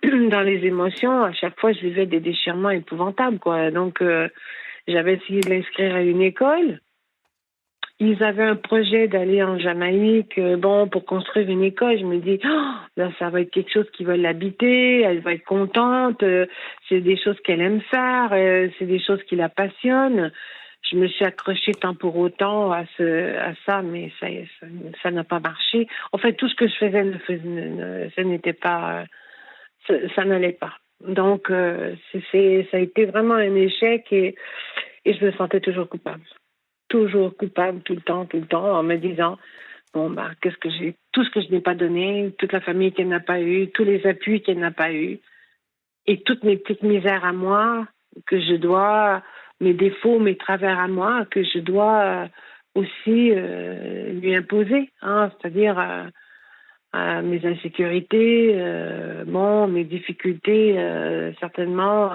dans les émotions. À chaque fois, je vivais des déchirements épouvantables, quoi. Donc, j'avais essayé de l'inscrire à une école. Ils avaient un projet d'aller en Jamaïque, pour construire une école. Je me dis, là, ça va être quelque chose qui va l'habiter, elle va être contente, c'est des choses qu'elle aime faire, c'est des choses qui la passionnent. Je me suis accrochée tant pour autant à ça, mais ça n'a pas marché. En fait, tout ce que je faisais, ça n'était pas, ça n'allait pas. Donc, ça a été vraiment un échec et je me sentais toujours coupable. Toujours coupable tout le temps, en me disant qu'est-ce que j'ai, tout ce que je n'ai pas donné, toute la famille qu'elle n'a pas eu, tous les appuis qu'elle n'a pas eu, et toutes mes petites misères à moi que je dois, mes défauts, mes travers à moi que je dois aussi lui imposer, hein, c'est-à-dire mes insécurités, mes difficultés certainement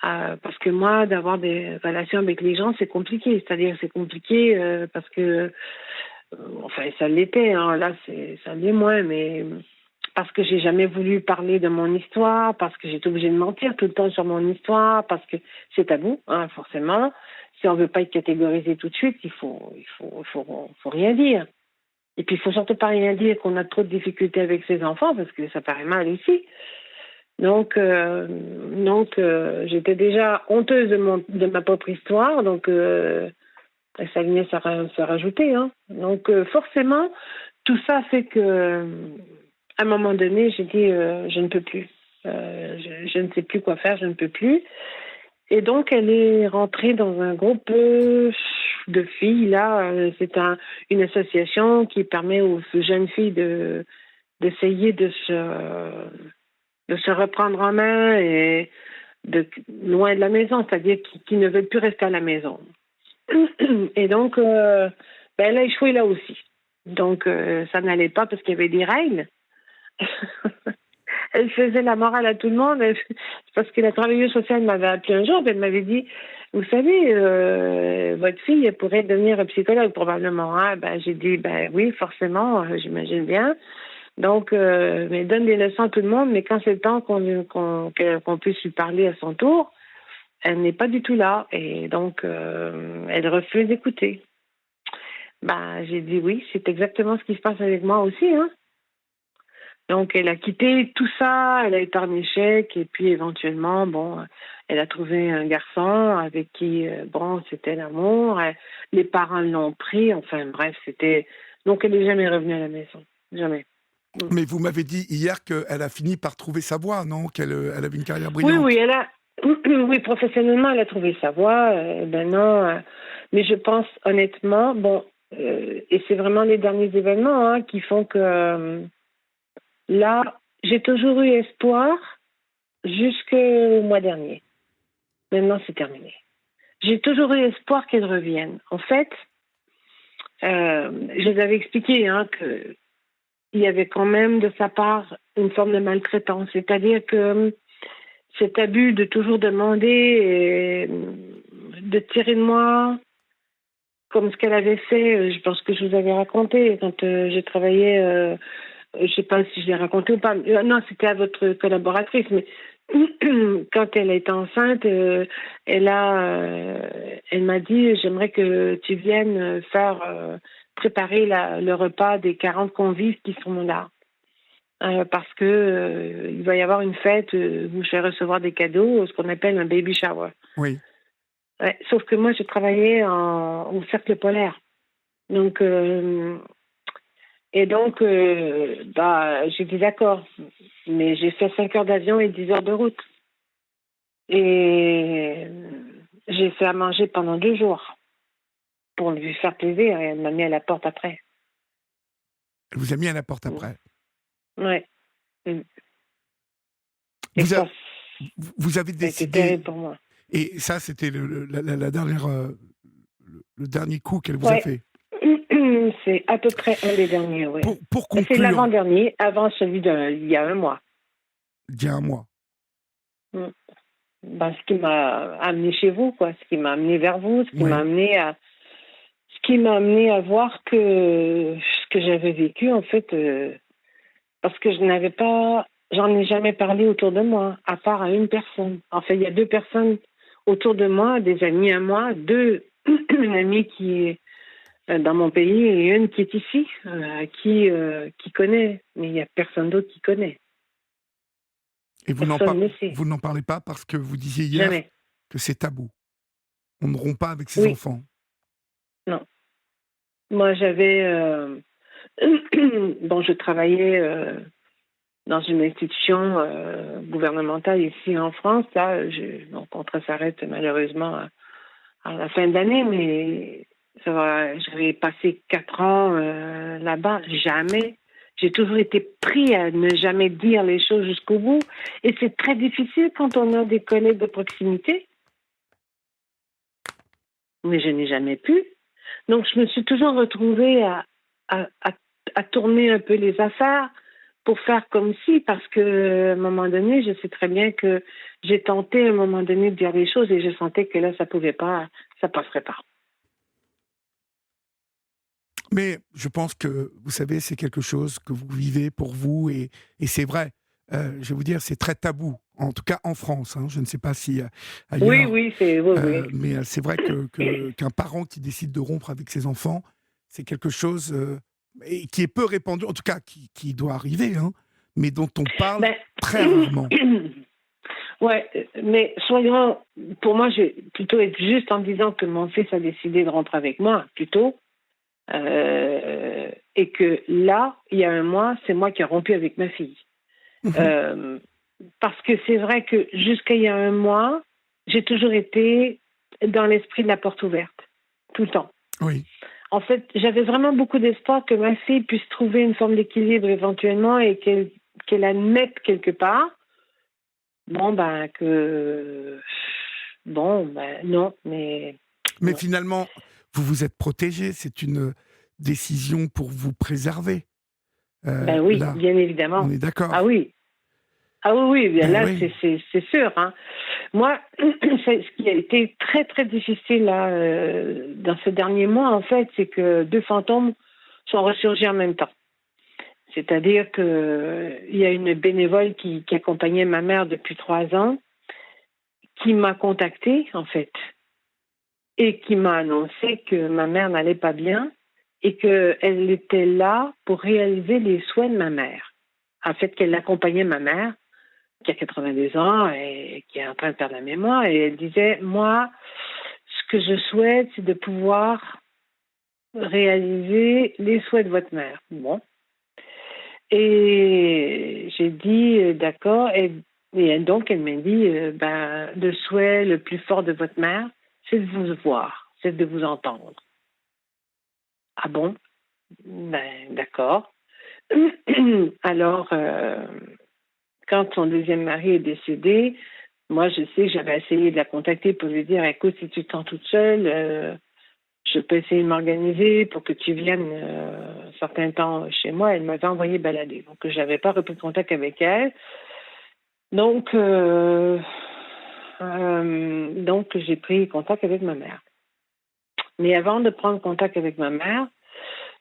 Parce que moi, d'avoir des relations avec les gens, c'est compliqué. C'est-à-dire, c'est compliqué parce que, enfin, ça l'était, hein, là, ça l'est moins, mais parce que j'ai jamais voulu parler de mon histoire, parce que j'étais obligée de mentir tout le temps sur mon histoire, parce que c'est tabou, hein, forcément. Si on veut pas être catégorisé tout de suite, il faut rien dire. Et puis, il faut surtout pas rien dire qu'on a trop de difficultés avec ses enfants, parce que ça paraît mal ici. Donc, j'étais déjà honteuse de ma propre histoire, donc ça venait se rajouter. Hein. Donc, forcément, tout ça fait que, à un moment donné, j'ai dit, je ne peux plus. Je ne sais plus quoi faire, je ne peux plus. Et donc, elle est rentrée dans un groupe de filles. Là, c'est une association qui permet aux jeunes filles d'essayer de se reprendre en main et loin de la maison, c'est-à-dire qui ne veulent plus rester à la maison. Et donc, elle a échoué là aussi. Donc, ça n'allait pas parce qu'il y avait des règles. Elle faisait la morale à tout le monde parce que la travailleuse sociale m'avait appelé un jour et elle m'avait dit, vous savez, votre fille elle pourrait devenir psychologue probablement. Hein? J'ai dit, oui, forcément, j'imagine bien. Donc, mais donne des leçons à tout le monde, mais quand c'est le temps qu'on puisse lui parler à son tour, elle n'est pas du tout là. Et donc, elle refuse d'écouter. J'ai dit oui, c'est exactement ce qui se passe avec moi aussi. Hein. Donc, elle a quitté tout ça, elle a été en échec, et puis éventuellement, elle a trouvé un garçon avec qui, c'était l'amour. Les parents l'ont pris, enfin bref, c'était... Donc, elle n'est jamais revenue à la maison. Jamais. Mais vous m'avez dit hier qu'elle a fini par trouver sa voie, non? Qu'elle elle avait une carrière Oui, brillante. oui, oui, professionnellement, elle a trouvé sa voie. Non, mais je pense honnêtement, et c'est vraiment les derniers événements hein, qui font que là, j'ai toujours eu espoir jusqu'au mois dernier. Maintenant, c'est terminé. J'ai toujours eu espoir qu'elle revienne. En fait, je les avais expliqué hein, que il y avait quand même de sa part une forme de maltraitance. C'est-à-dire que cet abus de toujours demander et de tirer de moi, comme ce qu'elle avait fait, je pense que je vous avais raconté quand j'ai travaillé, je ne sais pas si je l'ai raconté ou pas. Non, c'était à votre collaboratrice, mais quand elle était enceinte, elle m'a dit, j'aimerais que tu viennes préparer le repas des 40 convives qui sont là. Parce que il va y avoir une fête où je vais recevoir des cadeaux, ce qu'on appelle un baby shower. Oui. Ouais, sauf que moi, j'ai travaillé au cercle polaire. Donc, j'ai dit d'accord. Mais j'ai fait 5 heures d'avion et 10 heures de route. Et j'ai fait à manger pendant 2 jours pour lui faire plaisir. Et elle m'a mis à la porte après. Elle vous a mis à la porte après. Ouais. Vous avez décidé. C'était terrible pour moi. Et ça, c'était la dernière, le dernier coup qu'elle vous a fait. C'est à peu près un des derniers, oui. Pour conclure. C'est l'avant-dernier, avant celui d'il y a un mois. D'il y a un mois. Ce qui m'a amené chez vous, quoi. Ce qui m'a amené vers vous, ce qui m'a amené à voir que ce que j'avais vécu, en fait, parce que j'en ai jamais parlé autour de moi, à part à une personne. En fait, il y a 2 personnes autour de moi, des amis à moi, une amie qui est dans mon pays et une qui est ici, qui connaît, mais il n'y a personne d'autre qui connaît. Et vous n'en parlez pas parce que vous disiez hier que c'est tabou. On ne rompt pas avec ses enfants. Non. Moi, j'avais... je travaillais dans une institution gouvernementale ici en France. Là, mon contrat s'arrête malheureusement à la fin de l'année, mais j'avais passé 4 ans là-bas. Jamais. J'ai toujours été pris à ne jamais dire les choses jusqu'au bout. Et c'est très difficile quand on a des collègues de proximité. Mais je n'ai jamais pu. Donc, je me suis toujours retrouvée à tourner un peu les affaires pour faire comme si, parce que à un moment donné, je sais très bien que j'ai tenté à un moment donné de dire les choses et je sentais que là, ça pouvait pas, ça passerait pas. Mais je pense que, vous savez, c'est quelque chose que vous vivez pour vous, et c'est vrai. Je vais vous dire, c'est très tabou, en tout cas en France. Hein. Je ne sais pas si Oui, ailleurs, oui, c'est, oui, oui. mais c'est vrai qu'un parent qui décide de rompre avec ses enfants, c'est quelque chose et qui est peu répandu, en tout cas qui doit arriver, hein, mais dont on parle Ben, très rarement. ouais, mais soyons, pour moi, je vais plutôt être juste en disant que mon fils a décidé de rompre avec moi, plutôt, et que là, il y a un mois, c'est moi qui ai rompu avec ma fille. Mhm. Euh, Parce que c'est vrai que jusqu'à il y a un mois, j'ai toujours été dans l'esprit de la porte ouverte, tout le temps. Oui. En fait, j'avais vraiment beaucoup d'espoir que ma fille puisse trouver une forme d'équilibre éventuellement et qu'elle admette quelque part, non, mais Mais non. finalement, vous vous êtes protégé. C'est une décision pour vous préserver. Ben oui, Là, bien on évidemment. est Ah d'accord. oui, ah oui, oui, bien Ben là, oui. c'est sûr. Hein. Moi, ce qui a été très, très difficile là, dans ce dernier mois, en fait, c'est que deux fantômes sont ressurgis en même temps. C'est-à-dire qu'il y a une bénévole qui accompagnait ma mère depuis 3 ans, qui m'a contactée, en fait, et qui m'a annoncé que ma mère n'allait pas bien et qu'elle était là pour réaliser les souhaits de ma mère. En fait, qu'elle accompagnait ma mère, qui a 82 ans et qui est en train de perdre la mémoire, et elle disait, moi, ce que je souhaite, c'est de pouvoir réaliser les souhaits de votre mère. Bon. Et j'ai dit, d'accord, et donc elle m'a dit, le souhait le plus fort de votre mère, c'est de vous voir, c'est de vous entendre. Ah bon? Ben, d'accord. Alors, quand son deuxième mari est décédé, moi, je sais que j'avais essayé de la contacter pour lui dire, écoute, si tu te sens toute seule, je peux essayer de m'organiser pour que tu viennes un certain temps chez moi. Elle m'avait envoyé balader. Donc, je n'avais pas repris contact avec elle. Donc j'ai pris contact avec ma mère. Mais avant de prendre contact avec ma mère,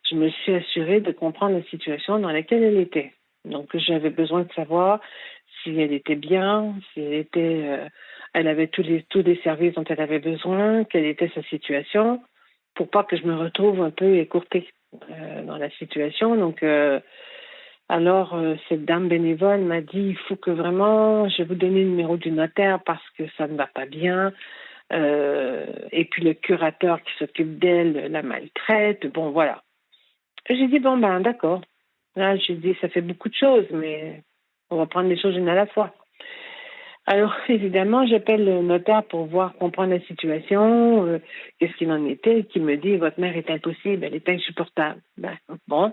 je me suis assurée de comprendre la situation dans laquelle elle était. Donc, j'avais besoin de savoir si elle était bien, si elle avait tous les services dont elle avait besoin, quelle était sa situation, pour pas que je me retrouve un peu écourtée dans la situation. Donc, cette dame bénévole m'a dit, il faut que vraiment, je vais vous donner le numéro du notaire parce que ça ne va pas bien. Et puis le curateur qui s'occupe d'elle la maltraite. Bon, voilà. J'ai dit, bon, ben, d'accord. Là, j'ai dit, ça fait beaucoup de choses, mais on va prendre les choses une à la fois. Alors, évidemment, j'appelle le notaire pour voir, comprendre la situation, qu'est-ce qu'il en était, qui me dit, votre mère est impossible, elle est insupportable. Ben, bon,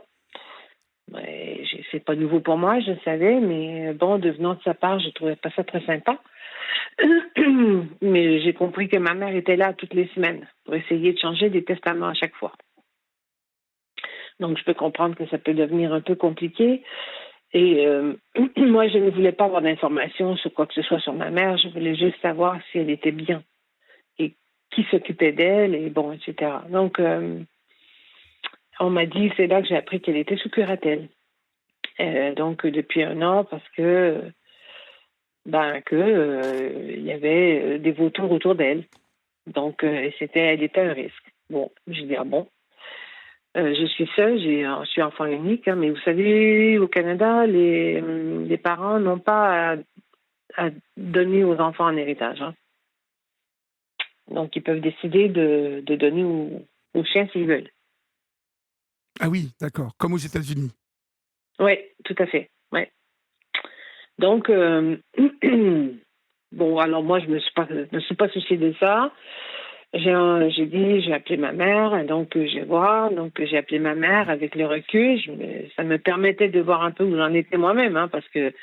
ouais, c'est pas nouveau pour moi, je le savais, mais bon, devenant de sa part, je trouvais pas ça très sympa. Mais j'ai compris que ma mère était là toutes les semaines pour essayer de changer des testaments à chaque fois. Donc, je peux comprendre que ça peut devenir un peu compliqué. Et moi, je ne voulais pas avoir d'informations sur quoi que ce soit sur ma mère. Je voulais juste savoir si elle était bien et qui s'occupait d'elle, et bon, etc. Donc, on m'a dit, c'est là que j'ai appris qu'elle était sous curatelle. Donc, depuis 1 an, parce que il y avait des vautours autour d'elle. Donc, elle était un risque. Bon, j'ai dit, ah bon. Je suis seule, je suis enfant unique, hein, mais vous savez, au Canada, les parents n'ont pas à donner aux enfants en héritage. Hein. Donc, ils peuvent décider de donner aux chiens s'ils veulent. Ah oui, d'accord. Comme aux États-Unis. Oui, tout à fait. Ouais. Donc, bon, alors moi, je me suis pas souciée de ça. J'ai appelé ma mère, et donc je vais voir. Donc, j'ai appelé ma mère avec le recul. Ça me permettait de voir un peu où j'en étais moi-même, hein, parce que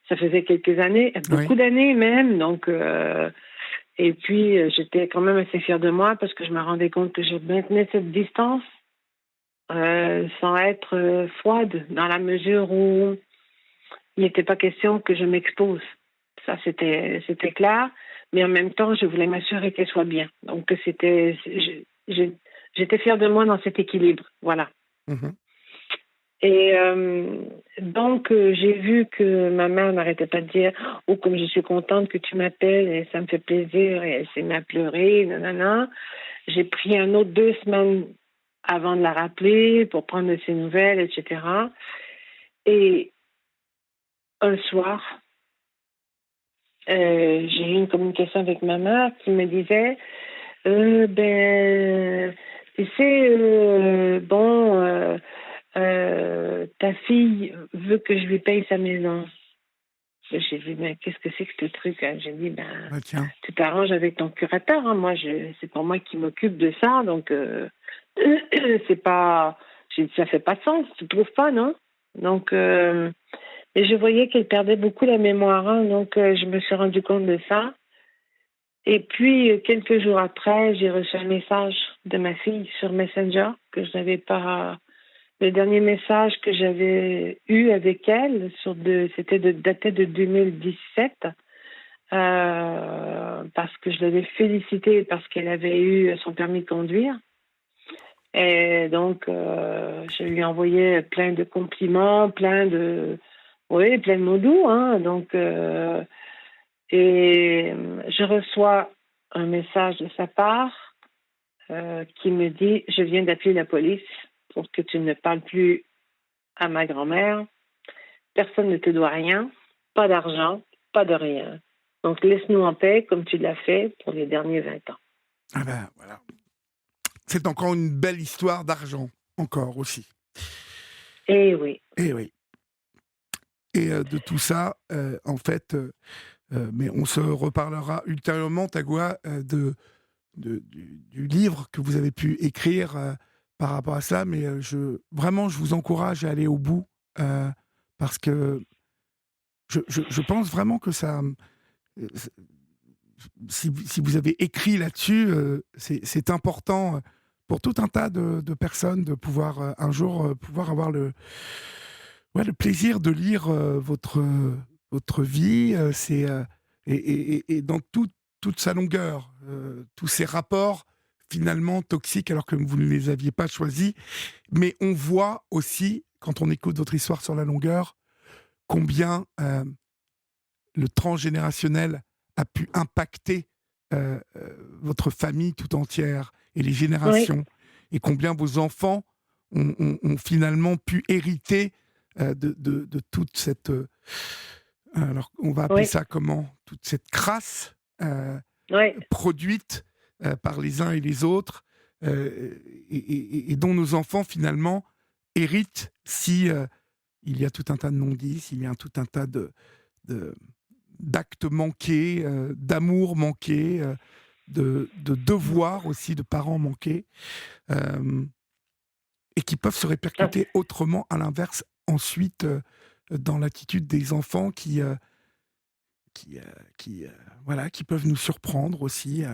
ça faisait quelques années, Oui. beaucoup d'années même. Donc, et puis, j'étais quand même assez fière de moi parce que je me rendais compte que je maintenais cette distance sans être froide, dans la mesure où il n'était pas question que je m'expose. Ça, c'était clair. Mais en même temps, je voulais m'assurer qu'elle soit bien. Donc, j'étais fière de moi dans cet équilibre. Voilà. Mhm. Et donc, j'ai vu que ma mère n'arrêtait pas de dire « Oh, comme je suis contente que tu m'appelles, et ça me fait plaisir. » Et elle s'est mise à pleurer, nanana. J'ai pris un autre 2 semaines avant de la rappeler pour prendre de ses nouvelles, etc. Et un soir, j'ai eu une communication avec ma mère qui me disait tu sais, ta fille veut que je lui paye sa maison. J'ai dit, mais qu'est-ce que c'est que ce truc, hein? J'ai dit, Bah, tiens. tu t'arranges avec ton curateur, hein. Moi, c'est pas moi qui m'occupe de ça, donc c'est pas. J'ai dit, ça fait pas de sens, tu trouves pas, non? Donc, et je voyais qu'elle perdait beaucoup la mémoire, hein, donc je me suis rendu compte de ça. Et puis, quelques jours après, j'ai reçu un message de ma fille sur Messenger que je n'avais pas. Le dernier message que j'avais eu avec elle, datait de 2017, parce que je l'avais félicitée parce qu'elle avait eu son permis de conduire. Et donc, je lui envoyais plein de compliments, plein de mots doux, hein. Donc, et je reçois un message de sa part qui me dit « Je viens d'appeler la police pour que tu ne parles plus à ma grand-mère. Personne ne te doit rien, pas d'argent, pas de rien. Donc laisse-nous en paix comme tu l'as fait pour les derniers 20 ans. » Ah ben voilà. C'est encore une belle histoire d'argent, encore aussi. Eh oui. Eh oui. Et de tout ça, en fait, mais on se reparlera ultérieurement, Tagua, du livre que vous avez pu écrire par rapport à ça, mais vraiment, je vous encourage à aller au bout, parce que je pense vraiment que ça... si vous avez écrit là-dessus, c'est important pour tout un tas de personnes de pouvoir un jour pouvoir avoir le plaisir de lire votre vie, et dans toute sa longueur, tous ces rapports finalement toxiques alors que vous ne les aviez pas choisis. Mais on voit aussi, quand on écoute votre histoire sur la longueur, combien le transgénérationnel a pu impacter votre famille tout entière et les générations, et combien vos enfants ont finalement pu hériter de toute cette... alors, on va appeler ça comment? Toute cette crasse produite par les uns et les autres, et dont nos enfants, finalement, héritent si il y a tout un tas de non-dits, s'il y a tout un tas d'actes manqués, d'amour manqué, de devoirs aussi de parents manqués, et qui peuvent se répercuter autrement, à l'inverse, ensuite, dans l'attitude des enfants qui peuvent nous surprendre aussi.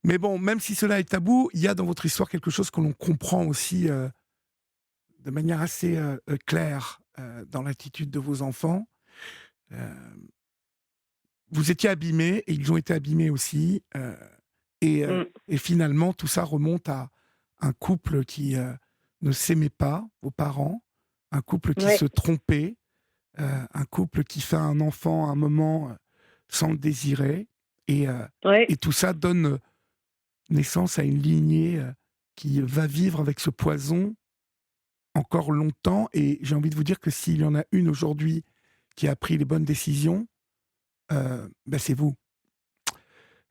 Mais bon, même si cela est tabou, il y a dans votre histoire quelque chose que l'on comprend aussi de manière assez claire dans l'attitude de vos enfants. Vous étiez abîmés et ils ont été abîmés aussi. Et finalement, tout ça remonte à un couple qui ne s'aimait pas, vos parents, un couple qui se trompait, un couple qui fait un enfant à un moment sans le désirer. Et tout ça donne naissance à une lignée qui va vivre avec ce poison encore longtemps. Et j'ai envie de vous dire que s'il y en a une aujourd'hui qui a pris les bonnes décisions, c'est vous.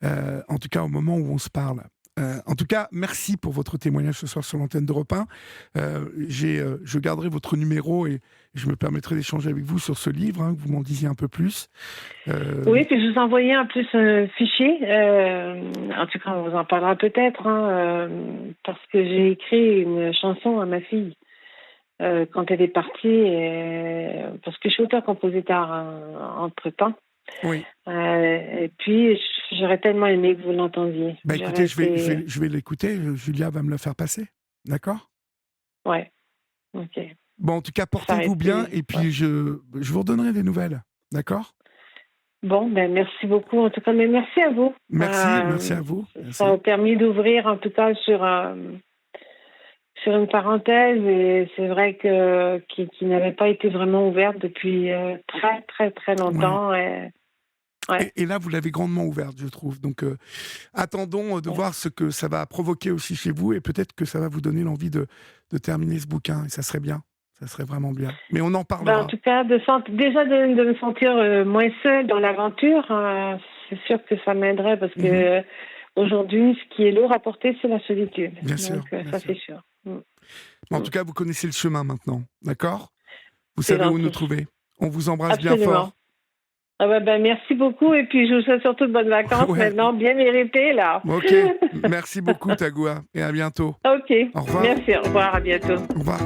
En tout cas, au moment où on se parle. En tout cas, merci pour votre témoignage ce soir sur l'antenne d'Europe 1. Je garderai votre numéro et je me permettrai d'échanger avec vous sur ce livre, que vous m'en disiez un peu plus. Oui, puis je vous envoyais en plus un fichier. En tout cas, on vous en parlera peut-être, parce que j'ai écrit une chanson à ma fille quand elle est partie, parce que je suis auteur-compositeur entre-temps. Oui. Et puis, j'aurais tellement aimé que vous l'entendiez. Écoutez, je vais l'écouter. Julia va me le faire passer. D'accord? Ouais. Ok. Bon, en tout cas, Ça portez-vous aurait bien été... et puis je vous redonnerai des nouvelles. D'accord? Bon, ben merci beaucoup en tout cas, mais merci à vous. Merci à vous. Merci. Ça a permis d'ouvrir en tout cas sur une parenthèse et c'est vrai que qui n'avait pas été vraiment ouverte depuis très très très longtemps. Ouais. Ouais. Et là, vous l'avez grandement ouverte, je trouve. Donc, attendons de voir ce que ça va provoquer aussi chez vous et peut-être que ça va vous donner l'envie de terminer ce bouquin et ça serait bien. Ça serait vraiment bien. Mais on en parlera. En tout cas, déjà de me sentir moins seule dans l'aventure, c'est sûr que ça m'aiderait parce que aujourd'hui, ce qui est lourd à porter, c'est la solitude. Bien sûr. C'est sûr. En tout cas, vous connaissez le chemin maintenant, d'accord? Vous C'est savez où gentil. nous trouver. On vous embrasse Absolument. bien fort. Ah merci beaucoup et puis je vous souhaite surtout de bonnes vacances maintenant, bien méritées là. Ok, merci beaucoup Tagoua et à bientôt. Ok, Au revoir. merci, au revoir, à bientôt. Au revoir.